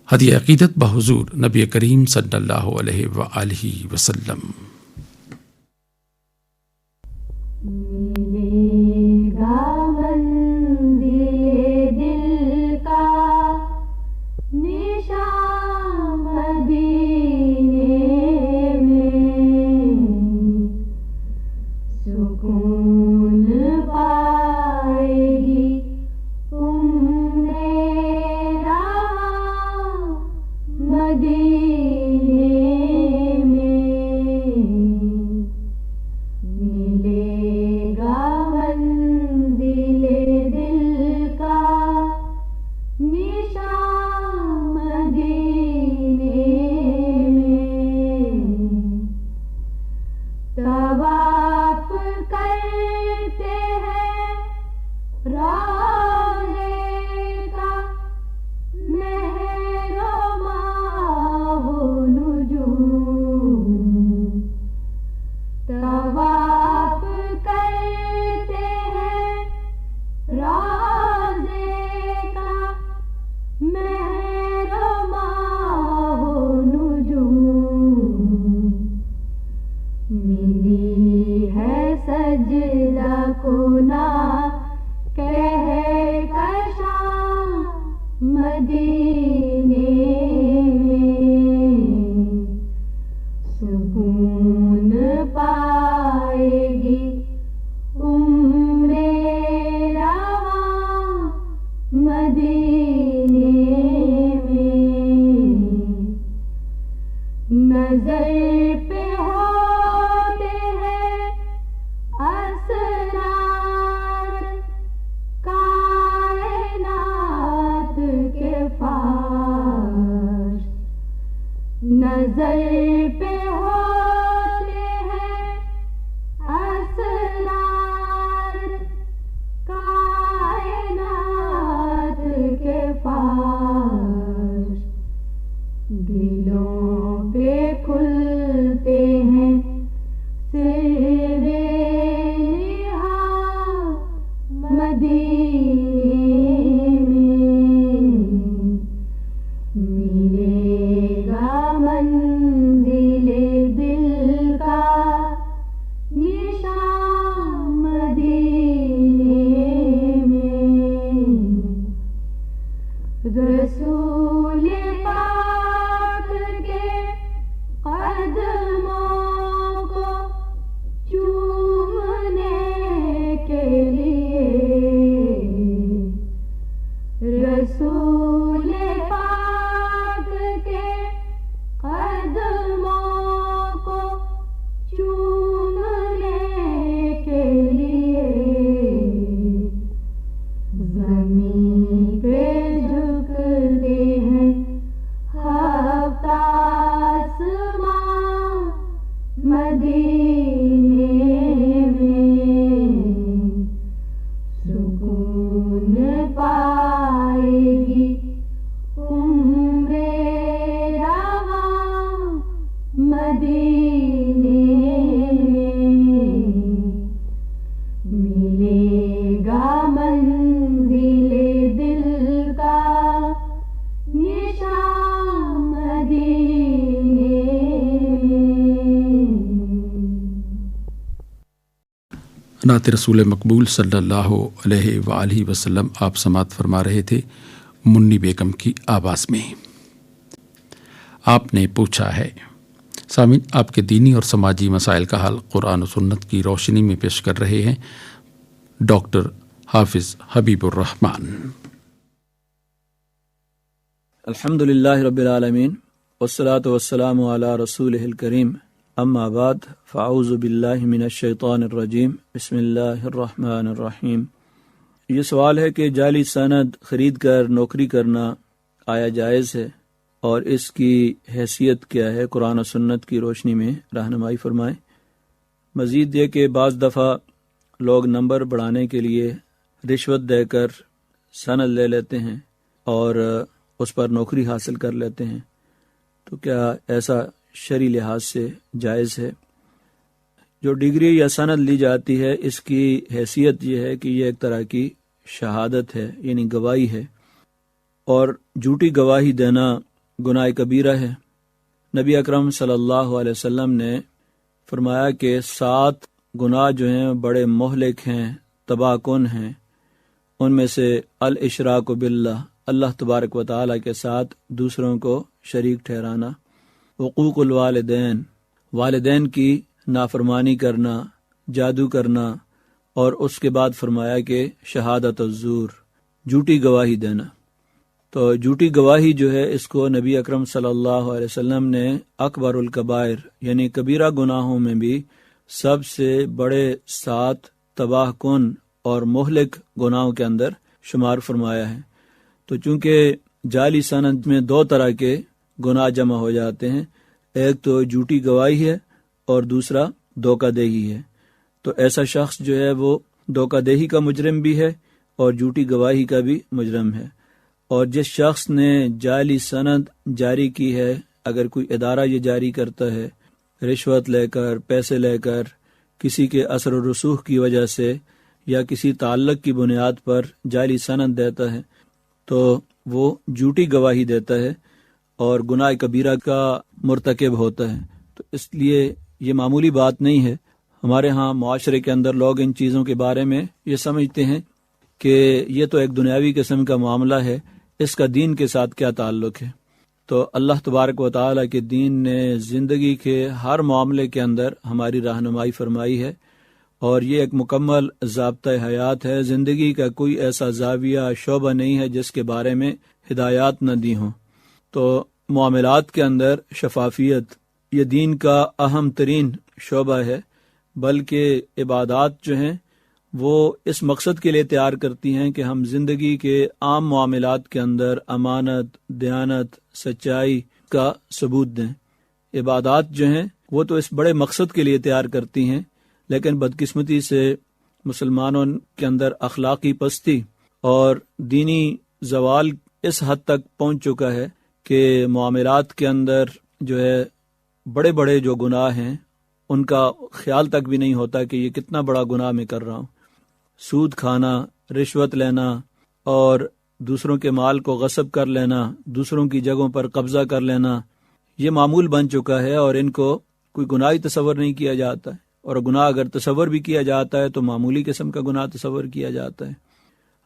ہدیہ عقیدت بحضور نبی کریم صلی اللہ علیہ وآلہ وسلم۔ ملے گا منزل دل کا نشان مدینے میں، سکون پائے گی عمر رواں مدینے میں، ملے گا منزل دل کا نشان مدینے میں، طواف کرتے ہیں روضے کا مہرماں و نجوم، طواف کرتے ہیں روضے کا مہرماں و نجوم، ملی ہے سجدہ کنا کہکشاں مدینے میں، سکون پائے گی عمر رواں مدینے میں، نظر پہ ہوتے ہیں اسرار کائنات کے فاش، نظر پہ ہوتے ہیں اسرار کائنات کے فاش، دلوں پہ کھلتے ہیں سر نہاں مدینے میں، ملے گا منزل دل کا نشان مدینے میں، رسول پاک کے قدموں کو چومنے کے لیے، رسول پاک کے قدموں کو چومنے کے لیے، زمین پہ جھکتے ہیں ہفت آسماں مدینے میں، سکون پائے گی عمر رواں مدینے میں، ملے گا منزل دل کا نشان مدینے میں۔ نعت رسول مقبول صلی اللہ علیہ وآلہ وسلم آپ سماعت فرما رہے تھے منی بیگم کی آواز میں۔ آپ نے پوچھا ہے، سامعین آپ کے دینی اور سماجی مسائل کا حل قرآن و سنت کی روشنی میں پیش کر رہے ہیں ڈاکٹر حافظ حبیب الرحمان۔ الحمد للہ رب العالمین والصلاة والسلام علی رسولہ الکریم، اما بعد فاعوذ باللہ من الشیطان الرجیم، بسم اللہ الرحمن الرحیم۔ یہ سوال ہے کہ جعلی سند خرید کر نوکری کرنا آیا جائز ہے اور اس کی حیثیت کیا ہے؟ قرآن و سنت کی روشنی میں رہنمائی فرمائیں۔ مزید یہ کہ بعض دفعہ لوگ نمبر بڑھانے کے لیے رشوت دے کر سند لے لیتے ہیں اور اس پر نوکری حاصل کر لیتے ہیں، تو کیا ایسا شرعی لحاظ سے جائز ہے؟ جو ڈگری یا سند لی جاتی ہے اس کی حیثیت یہ ہے کہ یہ ایک طرح کی شہادت ہے، یعنی گواہی ہے، اور جھوٹی گواہی دینا گناہ کبیرہ ہے۔ نبی اکرم صلی اللہ علیہ وسلم نے فرمایا کہ 7 گناہ جو ہیں بڑے مہلک ہیں، تباہ کن ہیں، ان میں سے الاشراک باللہ، اللہ تبارک و تعالیٰ کے ساتھ دوسروں کو شریک ٹھہرانا، حقوق الوالدین، والدین کی نافرمانی کرنا، جادو کرنا، اور اس کے بعد فرمایا کہ شہادت الزور، جھوٹی گواہی دینا۔ تو جھوٹی گواہی جو ہے اس کو نبی اکرم صلی اللہ علیہ وسلم نے اکبر الکبائر یعنی کبیرہ گناہوں میں بھی سب سے بڑے 7 تباہ کن اور مہلک گناہوں کے اندر شمار فرمایا ہے۔ تو چونکہ جعلی سند میں 2 طرح کے گناہ جمع ہو جاتے ہیں، ایک تو جھوٹی گواہی ہے اور دوسرا دھوکہ دہی ہے، تو ایسا شخص جو ہے وہ دھوکہ دہی کا مجرم بھی ہے اور جھوٹی گواہی کا بھی مجرم ہے۔ اور جس شخص نے جعلی سند جاری کی ہے، اگر کوئی ادارہ یہ جاری کرتا ہے رشوت لے کر، پیسے لے کر، کسی کے اثر و رسوخ کی وجہ سے یا کسی تعلق کی بنیاد پر جعلی سند دیتا ہے، تو وہ جھوٹی گواہی دیتا ہے اور گناہ کبیرہ کا مرتکب ہوتا ہے۔ تو اس لیے یہ معمولی بات نہیں ہے۔ ہمارے ہاں معاشرے کے اندر لوگ ان چیزوں کے بارے میں یہ سمجھتے ہیں کہ یہ تو ایک دنیاوی قسم کا معاملہ ہے، اس کا دین کے ساتھ کیا تعلق ہے؟ تو اللہ تبارک و تعالیٰ کے دین نے زندگی کے ہر معاملے کے اندر ہماری رہنمائی فرمائی ہے، اور یہ ایک مکمل ضابطۂ حیات ہے۔ زندگی کا کوئی ایسا زاویہ شعبہ نہیں ہے جس کے بارے میں ہدایات نہ دی ہوں۔ تو معاملات کے اندر شفافیت یہ دین کا اہم ترین شعبہ ہے، بلکہ عبادات جو ہیں وہ اس مقصد کے لیے تیار کرتی ہیں کہ ہم زندگی کے عام معاملات کے اندر امانت، دیانت، سچائی کا ثبوت دیں۔ عبادات جو ہیں وہ تو اس بڑے مقصد کے لیے تیار کرتی ہیں، لیکن بدقسمتی سے مسلمانوں کے اندر اخلاقی پستی اور دینی زوال اس حد تک پہنچ چکا ہے کہ معاملات کے اندر جو ہے بڑے بڑے جو گناہ ہیں ان کا خیال تک بھی نہیں ہوتا کہ یہ کتنا بڑا گناہ میں کر رہا ہوں۔ سود کھانا، رشوت لینا اور دوسروں کے مال کو غصب کر لینا، دوسروں کی جگہوں پر قبضہ کر لینا، یہ معمول بن چکا ہے، اور ان کو کوئی گناہ ہی تصور نہیں کیا جاتا ہے، اور گناہ اگر تصور بھی کیا جاتا ہے تو معمولی قسم کا گناہ تصور کیا جاتا ہے۔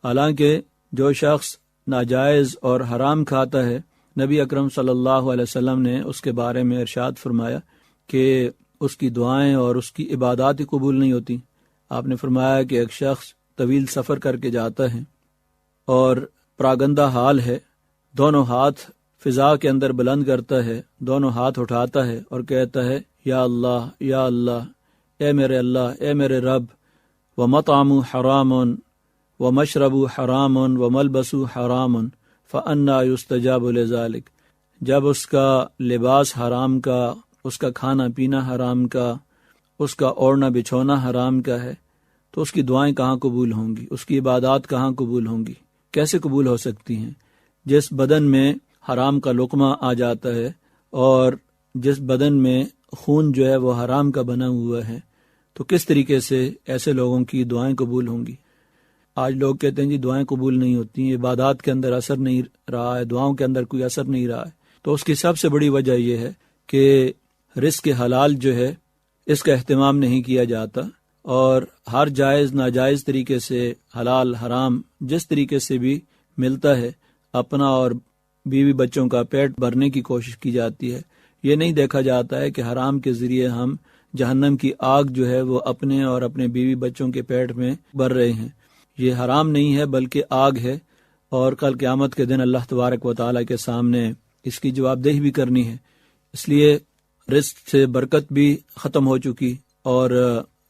حالانکہ جو شخص ناجائز اور حرام کھاتا ہے، نبی اکرم صلی اللہ علیہ وسلم نے اس کے بارے میں ارشاد فرمایا کہ اس کی دعائیں اور اس کی عبادات ہی قبول نہیں ہوتی۔ آپ نے فرمایا کہ ایک شخص طویل سفر کر کے جاتا ہے اور پراگندہ حال ہے، دونوں ہاتھ فضا کے اندر بلند کرتا ہے، دونوں ہاتھ اٹھاتا ہے اور کہتا ہے یا اللہ یا اللہ، اے میرے اللہ، اے میرے رب، ومطعمہ حرام ومشربہ حرام وملبسہ حرام فأنا یستجاب لذلک۔ جب اس کا لباس حرام کا، اس کا کھانا پینا حرام کا، اس کا اوڑھنا بچھونا حرام کا ہے، تو اس کی دعائیں کہاں قبول ہوں گی؟ اس کی عبادات کہاں قبول ہوں گی؟ کیسے قبول ہو سکتی ہیں؟ جس بدن میں حرام کا لقمہ آ جاتا ہے اور جس بدن میں خون جو ہے وہ حرام کا بنا ہوا ہے، تو کس طریقے سے ایسے لوگوں کی دعائیں قبول ہوں گی؟ آج لوگ کہتے ہیں جی دعائیں قبول نہیں ہوتی، عبادات کے اندر اثر نہیں رہا ہے، دعاؤں کے اندر کوئی اثر نہیں رہا ہے۔ تو اس کی سب سے بڑی وجہ یہ ہے کہ رزق حلال جو ہے اس کا اہتمام نہیں کیا جاتا، اور ہر جائز ناجائز طریقے سے حلال حرام جس طریقے سے بھی ملتا ہے اپنا اور بیوی بچوں کا پیٹ بھرنے کی کوشش کی جاتی ہے۔ یہ نہیں دیکھا جاتا ہے کہ حرام کے ذریعے ہم جہنم کی آگ جو ہے وہ اپنے اور اپنے بیوی بچوں کے پیٹ میں بھر رہے ہیں۔ یہ حرام نہیں ہے بلکہ آگ ہے، اور کل قیامت کے دن اللہ تبارک و تعالیٰ کے سامنے اس کی جواب دہی بھی کرنی ہے۔ اس لیے رزق سے برکت بھی ختم ہو چکی، اور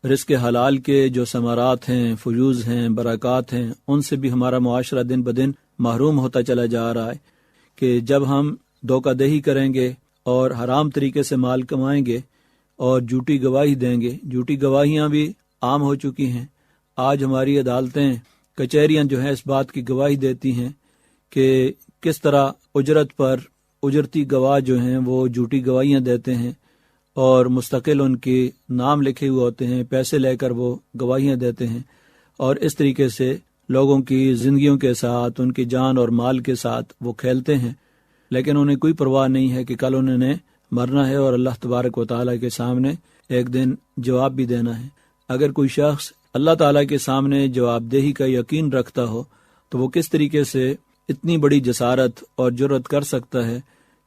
رزق حلال کے جو ثمرات ہیں، فیوز ہیں، برکات ہیں، ان سے بھی ہمارا معاشرہ دن بدن محروم ہوتا چلا جا رہا ہے کہ جب ہم دھوکہ دہی کریں گے اور حرام طریقے سے مال کمائیں گے اور جھوٹی گواہی دیں گے۔ جھوٹی گواہیاں بھی عام ہو چکی ہیں۔ آج ہماری عدالتیں، کچہریاں جو ہیں اس بات کی گواہی دیتی ہیں کہ کس طرح اجرت پر اجرتی گواہ جو ہیں وہ جھوٹی گواہیاں دیتے ہیں اور مستقل ان کے نام لکھے ہوئے ہوتے ہیں، پیسے لے کر وہ گواہیاں دیتے ہیں، اور اس طریقے سے لوگوں کی زندگیوں کے ساتھ، ان کی جان اور مال کے ساتھ وہ کھیلتے ہیں، لیکن انہیں کوئی پرواہ نہیں ہے کہ کل انہوں نے مرنا ہے اور اللہ تبارک و تعالیٰ کے سامنے ایک دن جواب بھی دینا ہے۔ اگر کوئی شخص اللہ تعالیٰ کے سامنے جواب دہی کا یقین رکھتا ہو تو وہ کس طریقے سے اتنی بڑی جسارت اور جرأت کر سکتا ہے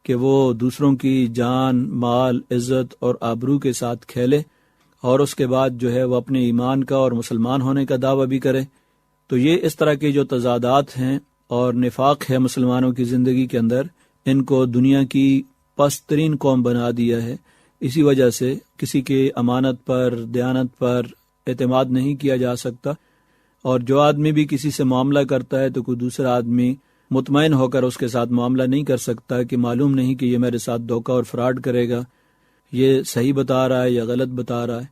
کہ وہ دوسروں کی جان، مال، عزت اور آبرو کے ساتھ کھیلے اور اس کے بعد جو ہے وہ اپنے ایمان کا اور مسلمان ہونے کا دعویٰ بھی کرے۔ تو یہ اس طرح کے جو تضادات ہیں اور نفاق ہے مسلمانوں کی زندگی کے اندر، ان کو دنیا کی پست ترین قوم بنا دیا ہے۔ اسی وجہ سے کسی کے امانت پر، دیانت پر اعتماد نہیں کیا جا سکتا، اور جو آدمی بھی کسی سے معاملہ کرتا ہے تو کوئی دوسرا آدمی مطمئن ہو کر اس کے ساتھ معاملہ نہیں کر سکتا کہ معلوم نہیں کہ یہ میرے ساتھ دھوکہ اور فراڈ کرے گا، یہ صحیح بتا رہا ہے یا غلط بتا رہا ہے۔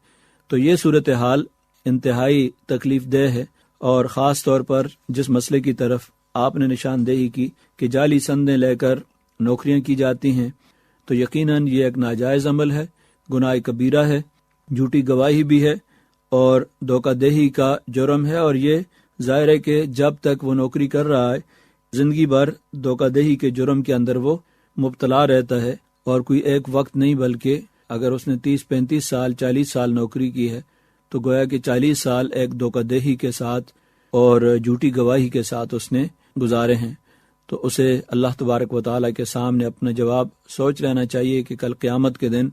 تو یہ صورتحال انتہائی تکلیف دہ ہے، اور خاص طور پر جس مسئلے کی طرف آپ نے نشاندہی کی کہ جعلی سندیں لے کر نوکریاں کی جاتی ہیں، تو یقیناً یہ ایک ناجائز عمل ہے، گناہ کبیرہ ہے، جھوٹی گواہی بھی ہے اور دھوکہ دہی کا جرم ہے، اور یہ ظاہر ہے کہ جب تک وہ نوکری کر رہا ہے زندگی بھر دھوکہ دہی کے جرم کے اندر وہ مبتلا رہتا ہے، اور کوئی ایک وقت نہیں بلکہ اگر اس نے 30-35 سال 40 سال نوکری کی ہے تو گویا کہ 40 سال ایک دھوکہ دہی کے ساتھ اور جھوٹی گواہی کے ساتھ اس نے گزارے ہیں۔ تو اسے اللہ تبارک و تعالیٰ کے سامنے اپنا جواب سوچ لینا چاہیے کہ کل قیامت کے دن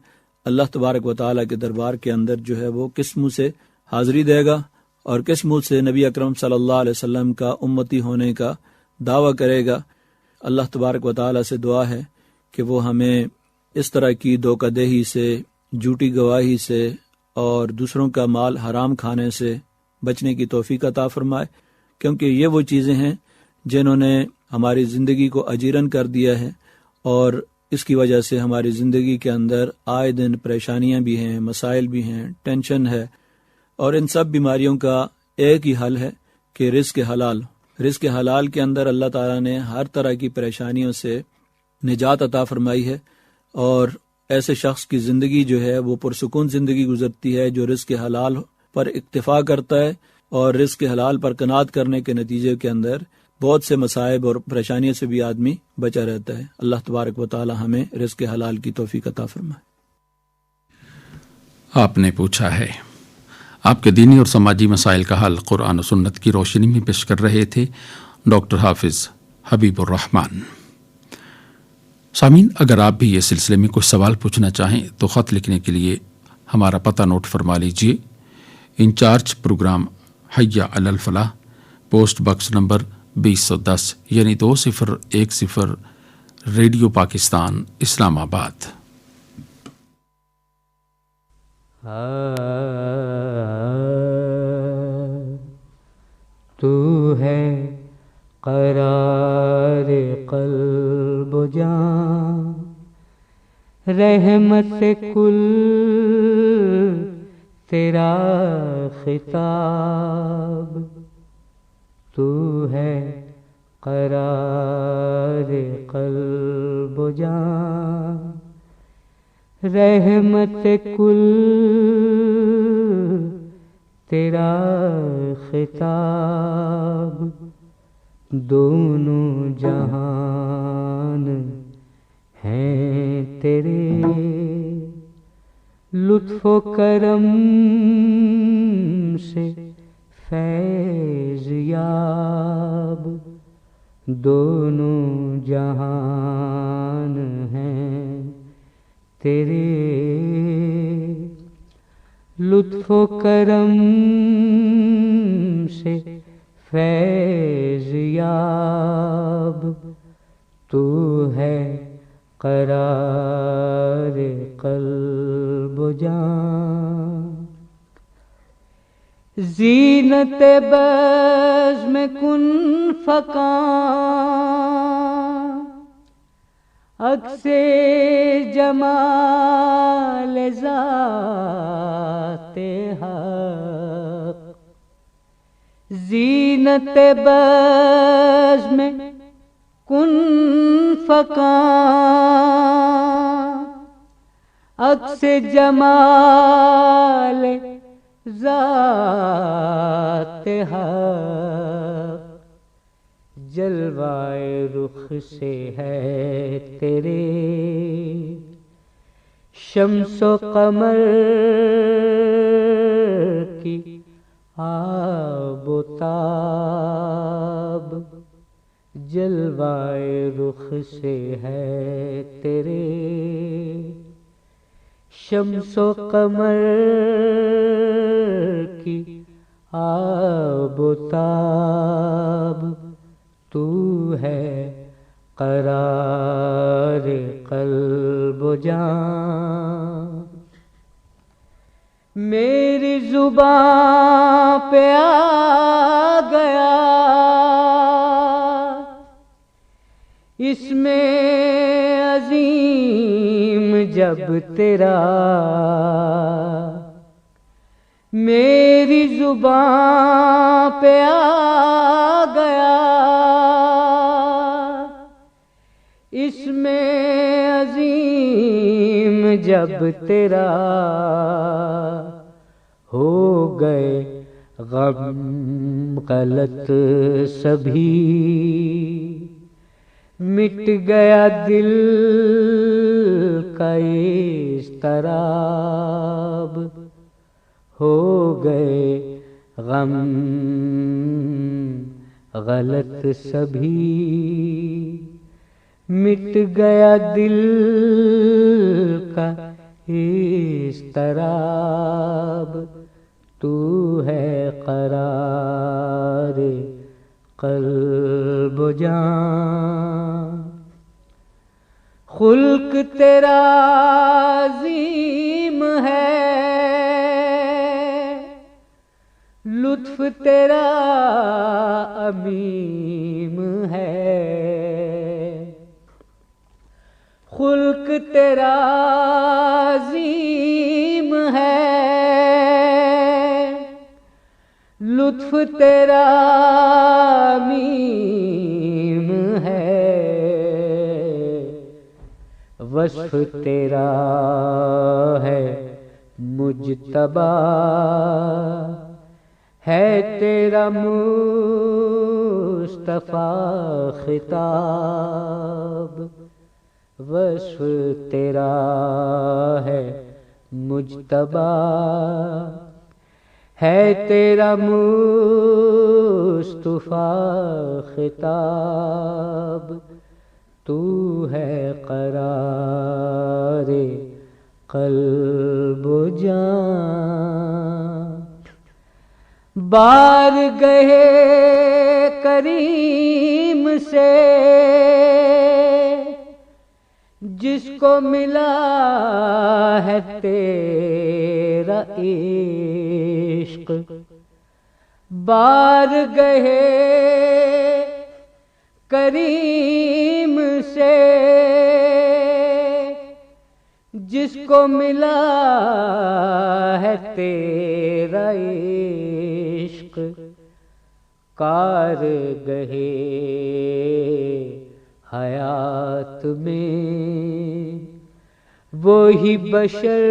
اللہ تبارک و تعالیٰ کے دربار کے اندر جو ہے وہ کس منہ سے حاضری دے گا اور کس منہ سے نبی اکرم صلی اللہ علیہ وسلم کا امتی ہونے کا دعویٰ کرے گا۔ اللہ تبارک و تعالیٰ سے دعا ہے کہ وہ ہمیں اس طرح کی دھوکہ دہی سے، جھوٹی گواہی سے اور دوسروں کا مال حرام کھانے سے بچنے کی توفیق عطا فرمائے، کیونکہ یہ وہ چیزیں ہیں جنہوں نے ہماری زندگی کو اجیرن کر دیا ہے، اور اس کی وجہ سے ہماری زندگی کے اندر آئے دن پریشانیاں بھی ہیں، مسائل بھی ہیں، ٹینشن ہے، اور ان سب بیماریوں کا ایک ہی حل ہے کہ رزق حلال۔ رزق حلال کے اندر اللہ تعالیٰ نے ہر طرح کی پریشانیوں سے نجات عطا فرمائی ہے، اور ایسے شخص کی زندگی جو ہے وہ پرسکون زندگی گزرتی ہے جو رزق حلال پر اکتفا کرتا ہے، اور رزق حلال پر قناعت کرنے کے نتیجے کے اندر بہت سے مصائب اور پریشانیوں سے بھی آدمی بچا رہتا ہے۔ اللہ تبارک و تعالی ہمیں رزق حلال کی توفیق عطا فرمائے۔ آپ نے پوچھا ہے، آپ کے دینی اور سماجی مسائل کا حل قرآن و سنت کی روشنی میں پیش کر رہے تھے ڈاکٹر حافظ حبیب الرحمان۔ سامعین، اگر آپ بھی یہ سلسلے میں کوئی سوال پوچھنا چاہیں تو خط لکھنے کے لیے ہمارا پتہ نوٹ فرما لیجیے۔ انچارج پروگرام حی علی الفلاح، پوسٹ باکس نمبر 2010 یعنی 2010 ریڈیو پاکستان، اسلام آباد۔ تو ہے قرار قلب و جان، رحمت کل تیرا خطاب، تو ہے قرار قلب و جان، رحمت کل تیرا خطاب، دونوں جہان ہیں تیرے، لطف و کرم سے فیض یاب، دونوں جہان ہیں تیرے، لطف و کرم سے فیض یاب، تو ہے قرار قلب و جان، زینت بزم کن فکاں، عکس جمال ذات حق، زینت بزم کن فکان عکس جمال ذات حق جلوائے رخ سے ہے تیرے شمس و قمر کی آب و تاب جلوائے رخ سے ہے تیرے شمس و قمر کی آب و تاب تو ہے قرار قلب و جان میری زبان پہ آ گیا اس میں عظیم جب تیرا میری زبان پہ آ گیا اس میں عظیم جب تیرا ہو گئے غم غلط سبھی مٹ گیا دل کا اضطراب ہو گئے غم غلط سبھی مٹ گیا دل کا اضطراب تو ہے قرار قلب و جان خلق تیرا عظیم ہے لطف تیرا عمیم ہے خلق تیرا عظیم ہے لطف تیرا عمیم ہے وصف تیرا ہے مجتبی ہے تیرا مصطفیٰ خطاب وصف تیرا ہے مجتبی ہے تیرا مصطفیٰ خطاب تو ہے قرار قلب و جان بارگاہ کریم سے جس کو ملا ہے تیرا عشق بارگاہ کریم سے جس کو ملا ہے تیرا عشق کارگاہ حیات میں وہی بشر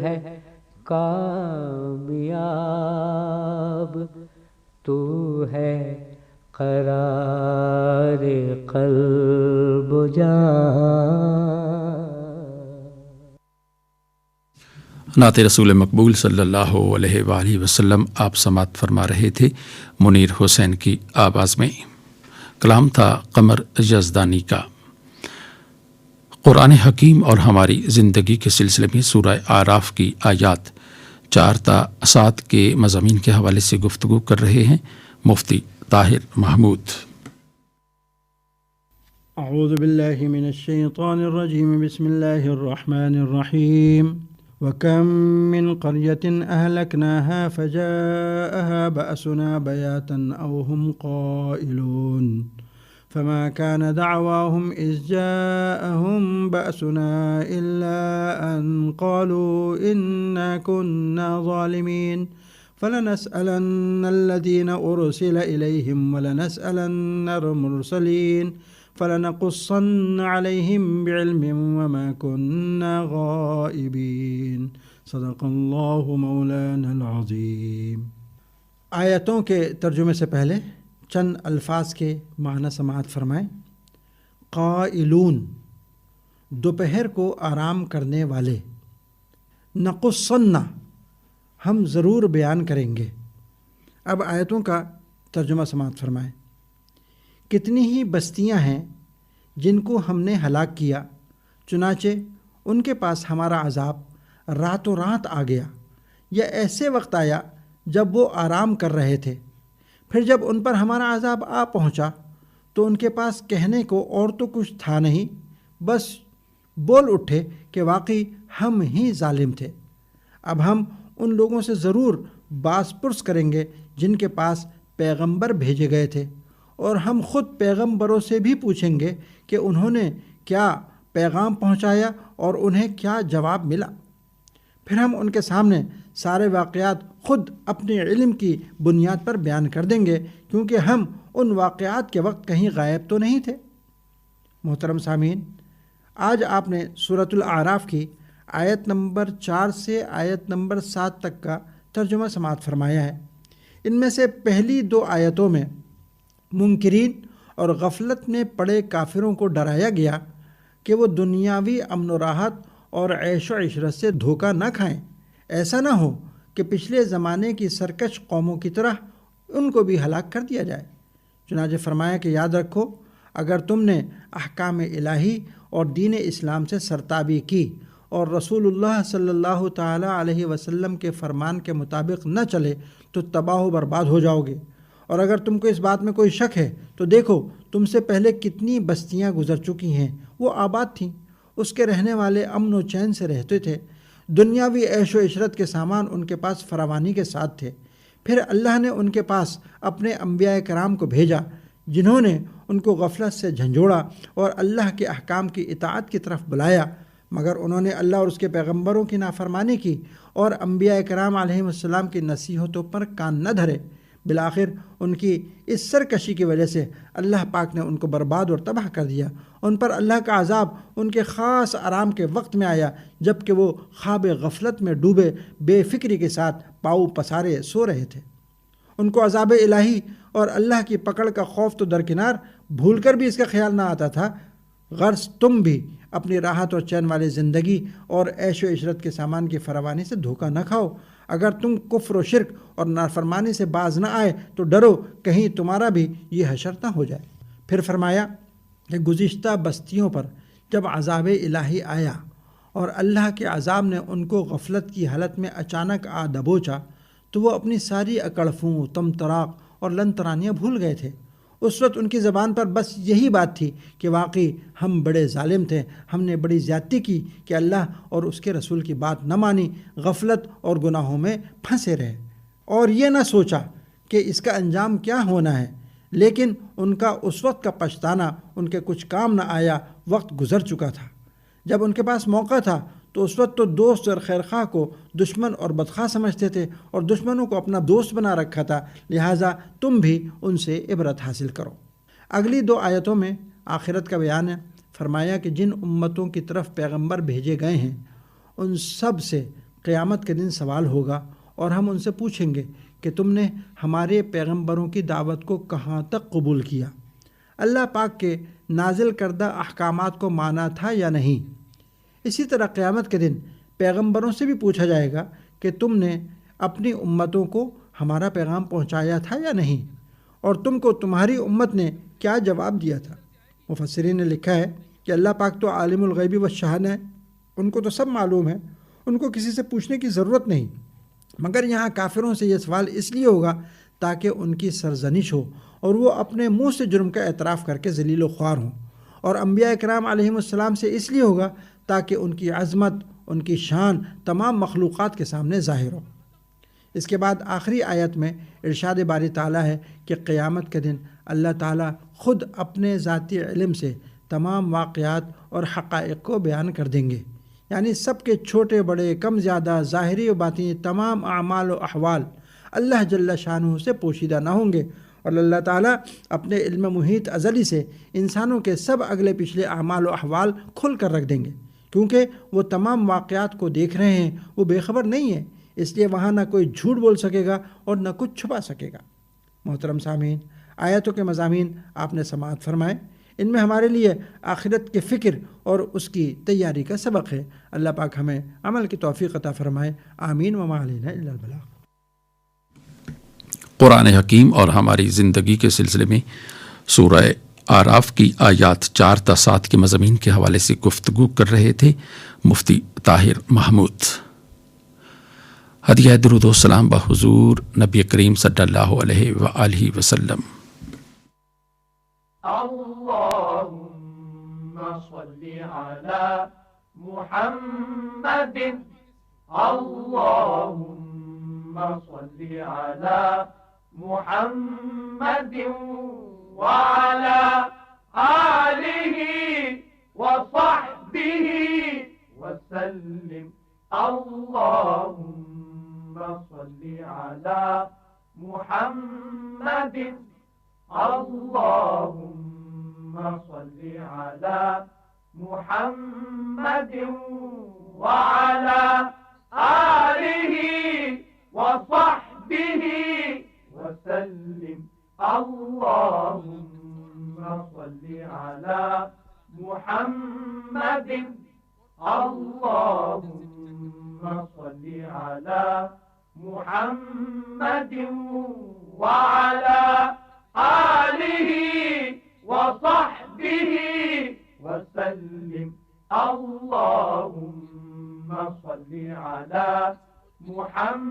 ہے کامیاب تو ہے قرار قلب و جان نعت رسول مقبول صلی اللہ علیہ وآلہ وسلم آپ سماعت فرما رہے تھے منیر حسین کی آواز میں کلام تھا قمر یزدانی کا قرآن حکیم اور ہماری زندگی کے سلسلے میں سورہ اعراف کی آیات 4 تا 7 کے مضامین کے حوالے سے گفتگو کر رہے ہیں مفتی طاہر محمود اعوذ باللہ من الشیطان الرجیم بسم اللہ الرحمن الرحیم وَكَمْ مِنْ قَرْيَةٍ أَهْلَكْنَاهَا فَجَاءَهَا بَأْسُنَا بَيَاتًا أَوْ هُمْ قَائِلُونَ فَمَا كَانَ دَعْوَاهُمْ إِذْ جَاءَهُمْ بَأْسُنَا إِلَّا أَنْ قَالُوا إِنَّا كُنَّا ظَالِمِينَ فلنسألن الذين أرسل إليهم ولنسألن المرسلين فلنقصن عليهم بعلم وما كنا غائبين صدق اللہ مولانا العظیم۔ آیتوں کے ترجمے سے پہلے چند الفاظ کے معنی سماعت فرمائیں۔ قائلون، دوپہر کو آرام کرنے والے، نقصن، ہم ضرور بیان کریں گے۔ اب آیتوں کا ترجمہ سماعت فرمائیں۔ کتنی ہی بستیاں ہیں جن کو ہم نے ہلاک کیا، چنانچہ ان کے پاس ہمارا عذاب راتوں رات آ گیا، یا ایسے وقت آیا جب وہ آرام کر رہے تھے۔ پھر جب ان پر ہمارا عذاب آ پہنچا تو ان کے پاس کہنے کو اور تو کچھ تھا نہیں، بس بول اٹھے کہ واقعی ہم ہی ظالم تھے۔ اب ہم ان لوگوں سے ضرور باز پرس کریں گے جن کے پاس پیغمبر بھیجے گئے تھے، اور ہم خود پیغمبروں سے بھی پوچھیں گے کہ انہوں نے کیا پیغام پہنچایا اور انہیں کیا جواب ملا۔ پھر ہم ان کے سامنے سارے واقعات خود اپنے علم کی بنیاد پر بیان کر دیں گے، کیونکہ ہم ان واقعات کے وقت کہیں غائب تو نہیں تھے۔ محترم سامعین، آج آپ نے سورۃ الاعراف کی آیت نمبر 4 سے آیت نمبر 7 تک کا ترجمہ سماعت فرمایا ہے۔ ان میں سے پہلی 2 آیتوں میں منکرین اور غفلت میں پڑے کافروں کو ڈرایا گیا کہ وہ دنیاوی امن و راحت اور عیش و عشرت سے دھوکہ نہ کھائیں، ایسا نہ ہو کہ پچھلے زمانے کی سرکش قوموں کی طرح ان کو بھی ہلاک کر دیا جائے۔ چنانچہ فرمایا کہ یاد رکھو، اگر تم نے احکام الہی اور دین اسلام سے سرتابی کی اور رسول اللہ صلی اللہ تعالیٰ علیہ وسلم کے فرمان کے مطابق نہ چلے تو تباہ و برباد ہو جاؤ گے۔ اور اگر تم کو اس بات میں کوئی شک ہے تو دیکھو تم سے پہلے کتنی بستیاں گزر چکی ہیں، وہ آباد تھیں، اس کے رہنے والے امن و چین سے رہتے تھے، دنیاوی عیش و عشرت کے سامان ان کے پاس فراوانی کے ساتھ تھے۔ پھر اللہ نے ان کے پاس اپنے انبیاء کرام کو بھیجا جنہوں نے ان کو غفلت سے جھنجھوڑا اور اللہ کے احکام کی اطاعت کی طرف بلایا، مگر انہوں نے اللہ اور اس کے پیغمبروں کی نافرمانی کی اور انبیاء کرام علیہ السلام کی نصیحتوں پر کان نہ دھرے۔ بالآخر ان کی اس سرکشی کی وجہ سے اللہ پاک نے ان کو برباد اور تباہ کر دیا۔ ان پر اللہ کا عذاب ان کے خاص آرام کے وقت میں آیا، جب کہ وہ خواب غفلت میں ڈوبے بے فکری کے ساتھ پاؤں پسارے سو رہے تھے۔ ان کو عذاب الہی اور اللہ کی پکڑ کا خوف تو درکنار، بھول کر بھی اس کا خیال نہ آتا تھا۔ غرض تم بھی اپنی راحت اور چین والی زندگی اور عیش و عشرت کے سامان کی فراوانی سے دھوکہ نہ کھاؤ۔ اگر تم کفر و شرک اور نافرمانی سے باز نہ آئے تو ڈرو کہیں تمہارا بھی یہ حشر نہ ہو جائے۔ پھر فرمایا کہ گزشتہ بستیوں پر جب عذاب الہی آیا اور اللہ کے عذاب نے ان کو غفلت کی حالت میں اچانک آ دبوچا تو وہ اپنی ساری اکڑفوں، تم طراق اور لن ترانیاں بھول گئے تھے۔ اس وقت ان کی زبان پر بس یہی بات تھی کہ واقعی ہم بڑے ظالم تھے، ہم نے بڑی زیادتی کی کہ اللہ اور اس کے رسول کی بات نہ مانی، غفلت اور گناہوں میں پھنسے رہے، اور یہ نہ سوچا کہ اس کا انجام کیا ہونا ہے۔ لیکن ان کا اس وقت کا پچھتانا ان کے کچھ کام نہ آیا، وقت گزر چکا تھا۔ جب ان کے پاس موقع تھا تو اس وقت تو دوست اور خیرخواہ کو دشمن اور بدخواہ سمجھتے تھے اور دشمنوں کو اپنا دوست بنا رکھا تھا، لہٰذا تم بھی ان سے عبرت حاصل کرو۔ اگلی 2 آیتوں میں آخرت کا بیان ہے۔ فرمایا کہ جن امتوں کی طرف پیغمبر بھیجے گئے ہیں ان سب سے قیامت کے دن سوال ہوگا، اور ہم ان سے پوچھیں گے کہ تم نے ہمارے پیغمبروں کی دعوت کو کہاں تک قبول کیا، اللہ پاک کے نازل کردہ احکامات کو مانا تھا یا نہیں۔ اسی طرح قیامت کے دن پیغمبروں سے بھی پوچھا جائے گا کہ تم نے اپنی امتوں کو ہمارا پیغام پہنچایا تھا یا نہیں، اور تم کو تمہاری امت نے کیا جواب دیا تھا۔ مفسرین نے لکھا ہے کہ اللہ پاک تو عالم الغیب والشہادہ ہے، ان کو تو سب معلوم ہے، ان کو کسی سے پوچھنے کی ضرورت نہیں، مگر یہاں کافروں سے یہ سوال اس لیے ہوگا تاکہ ان کی سرزنش ہو اور وہ اپنے منہ سے جرم کا اعتراف کر کے ذلیل و خوار ہوں، اور انبیاء کرام علیہم السلام سے اس لیے ہوگا تاکہ ان کی عظمت، ان کی شان تمام مخلوقات کے سامنے ظاہر ہو۔ اس کے بعد آخری آیت میں ارشاد باری تعالیٰ ہے کہ قیامت کے دن اللہ تعالیٰ خود اپنے ذاتی علم سے تمام واقعات اور حقائق کو بیان کر دیں گے، یعنی سب کے چھوٹے بڑے، کم زیادہ، ظاہری و باطنی تمام اعمال و احوال اللہ جل شانہ سے پوشیدہ نہ ہوں گے، اور اللہ تعالیٰ اپنے علم محیط ازلی سے انسانوں کے سب اگلے پچھلے اعمال و احوال کھول کر رکھ دیں گے، کیونکہ وہ تمام واقعات کو دیکھ رہے ہیں، وہ بے خبر نہیں ہیں، اس لیے وہاں نہ کوئی جھوٹ بول سکے گا اور نہ کچھ چھپا سکے گا۔ محترم سامعین، آیاتوں کے مضامین آپ نے سماعت فرمائے، ان میں ہمارے لیے آخرت کے فکر اور اس کی تیاری کا سبق ہے۔ اللہ پاک ہمیں عمل کی توفیق عطا فرمائے، آمین، وما علینا الا البلاغ۔ قرآن حکیم اور ہماری زندگی کے سلسلے میں سورہ آراف کی آیات 4 تا 7 کے مضامین کے حوالے سے گفتگو کر رہے تھے مفتی طاہر محمود۔ ہدیہ درود و سلام بحضور نبی کریم صلی اللہ علیہ وآلہ وسلم۔ اللهم صل على محمد، اللهم صل على محمد وعلى آله وصحبه وسلم، اللهم صل على محمد، اللهم صل على محمد وعلى آله وصحبه وسلم، اللهم صل على محمد، اللهم صل على محمد وعلى آله وصحبه وسلم، اللهم صل على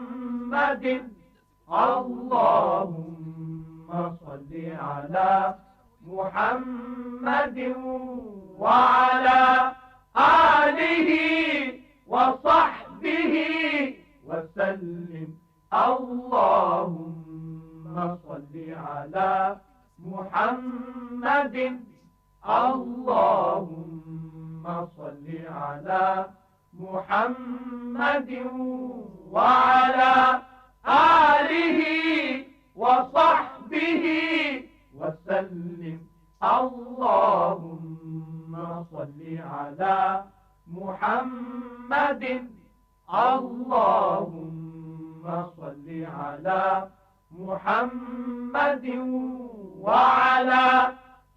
محمد، اللهم صل على محمد وعلى آله وصحبه وسلم، اللهم صل على محمد، اللهم صل على محمد وعلى آله وصحبه وسلم، اللهم صل على محمد، اللهم صل على محمد وعلى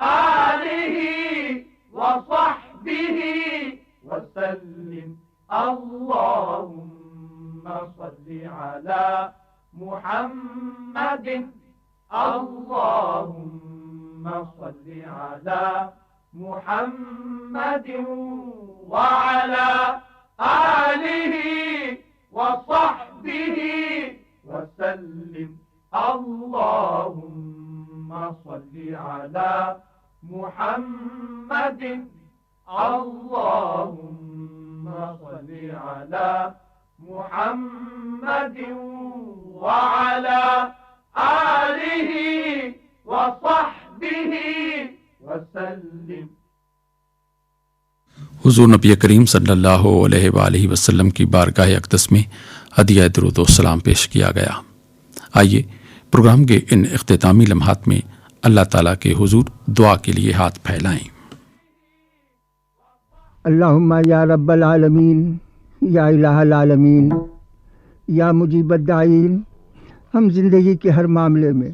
آله وصحبه وسلم، اللهم صل على محمد، اللهم صل على محمد وعلى آله وصحبه وسلم، اللهم صل على محمد، اللهم صل على محمد وعلى آله وصحبه وسلم۔ حضور نبی کریم صلی اللہ علیہ وآلہ وسلم کی بارگاہ اقدس میں ہدیہ درود و سلام پیش کیا گیا۔ آئیے پروگرام کے ان اختتامی لمحات میں اللہ تعالیٰ کے حضور دعا کے لیے ہاتھ پھیلائیں۔ اللہم یا رب العالمین، یا الہ العالمین، یا مجیب الداعین، ہم زندگی کے ہر معاملے میں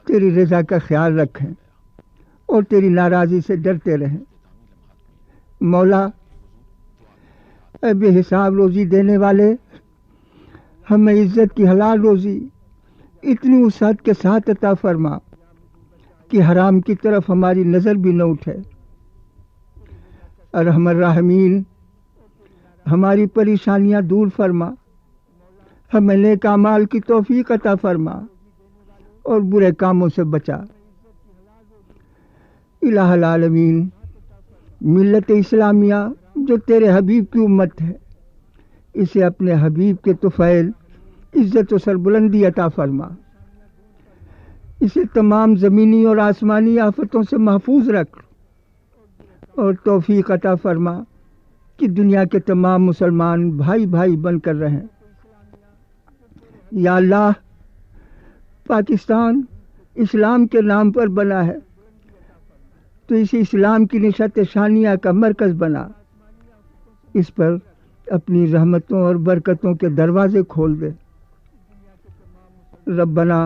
تیری رضا کا خیال رکھیں اور تیری ناراضی سے ڈرتے رہیں۔ مولا، اے بے حساب روزی دینے والے، ہمیں عزت کی حلال روزی اتنی وسعت کے ساتھ عطا فرما کہ حرام کی طرف ہماری نظر بھی نہ اٹھے۔ ارحم الراحمین، ہماری پریشانیاں دور فرما، ہمیں نیک اعمال کی توفیق عطا فرما اور برے کاموں سے بچا۔ الہ العالمین، ملت اسلامیہ جو تیرے حبیب کی امت ہے، اسے اپنے حبیب کے طفیل عزت و سربلندی عطا فرما، اسے تمام زمینی اور آسمانی آفتوں سے محفوظ رکھ اور توفیق عطا فرما کہ دنیا کے تمام مسلمان بھائی بھائی بن کر رہیں۔ یا اللہ، پاکستان اسلام کے نام پر بنا ہے تو اس اسلام کی نشست ثانیہ کا مرکز بنا، اس پر اپنی رحمتوں اور برکتوں کے دروازے کھول دے۔ ربنا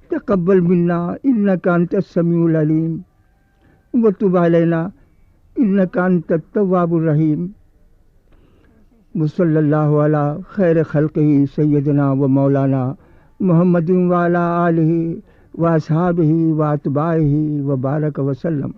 تقبل منا انک انت السمیع العلیم وتب علینا انک انت التواب الرحیم وصلی اللہ علی خیر خلقہ سیدنا و مولانا محمد وعلی آلہ و اصحابہ و اتباعہ و بارک وسلم۔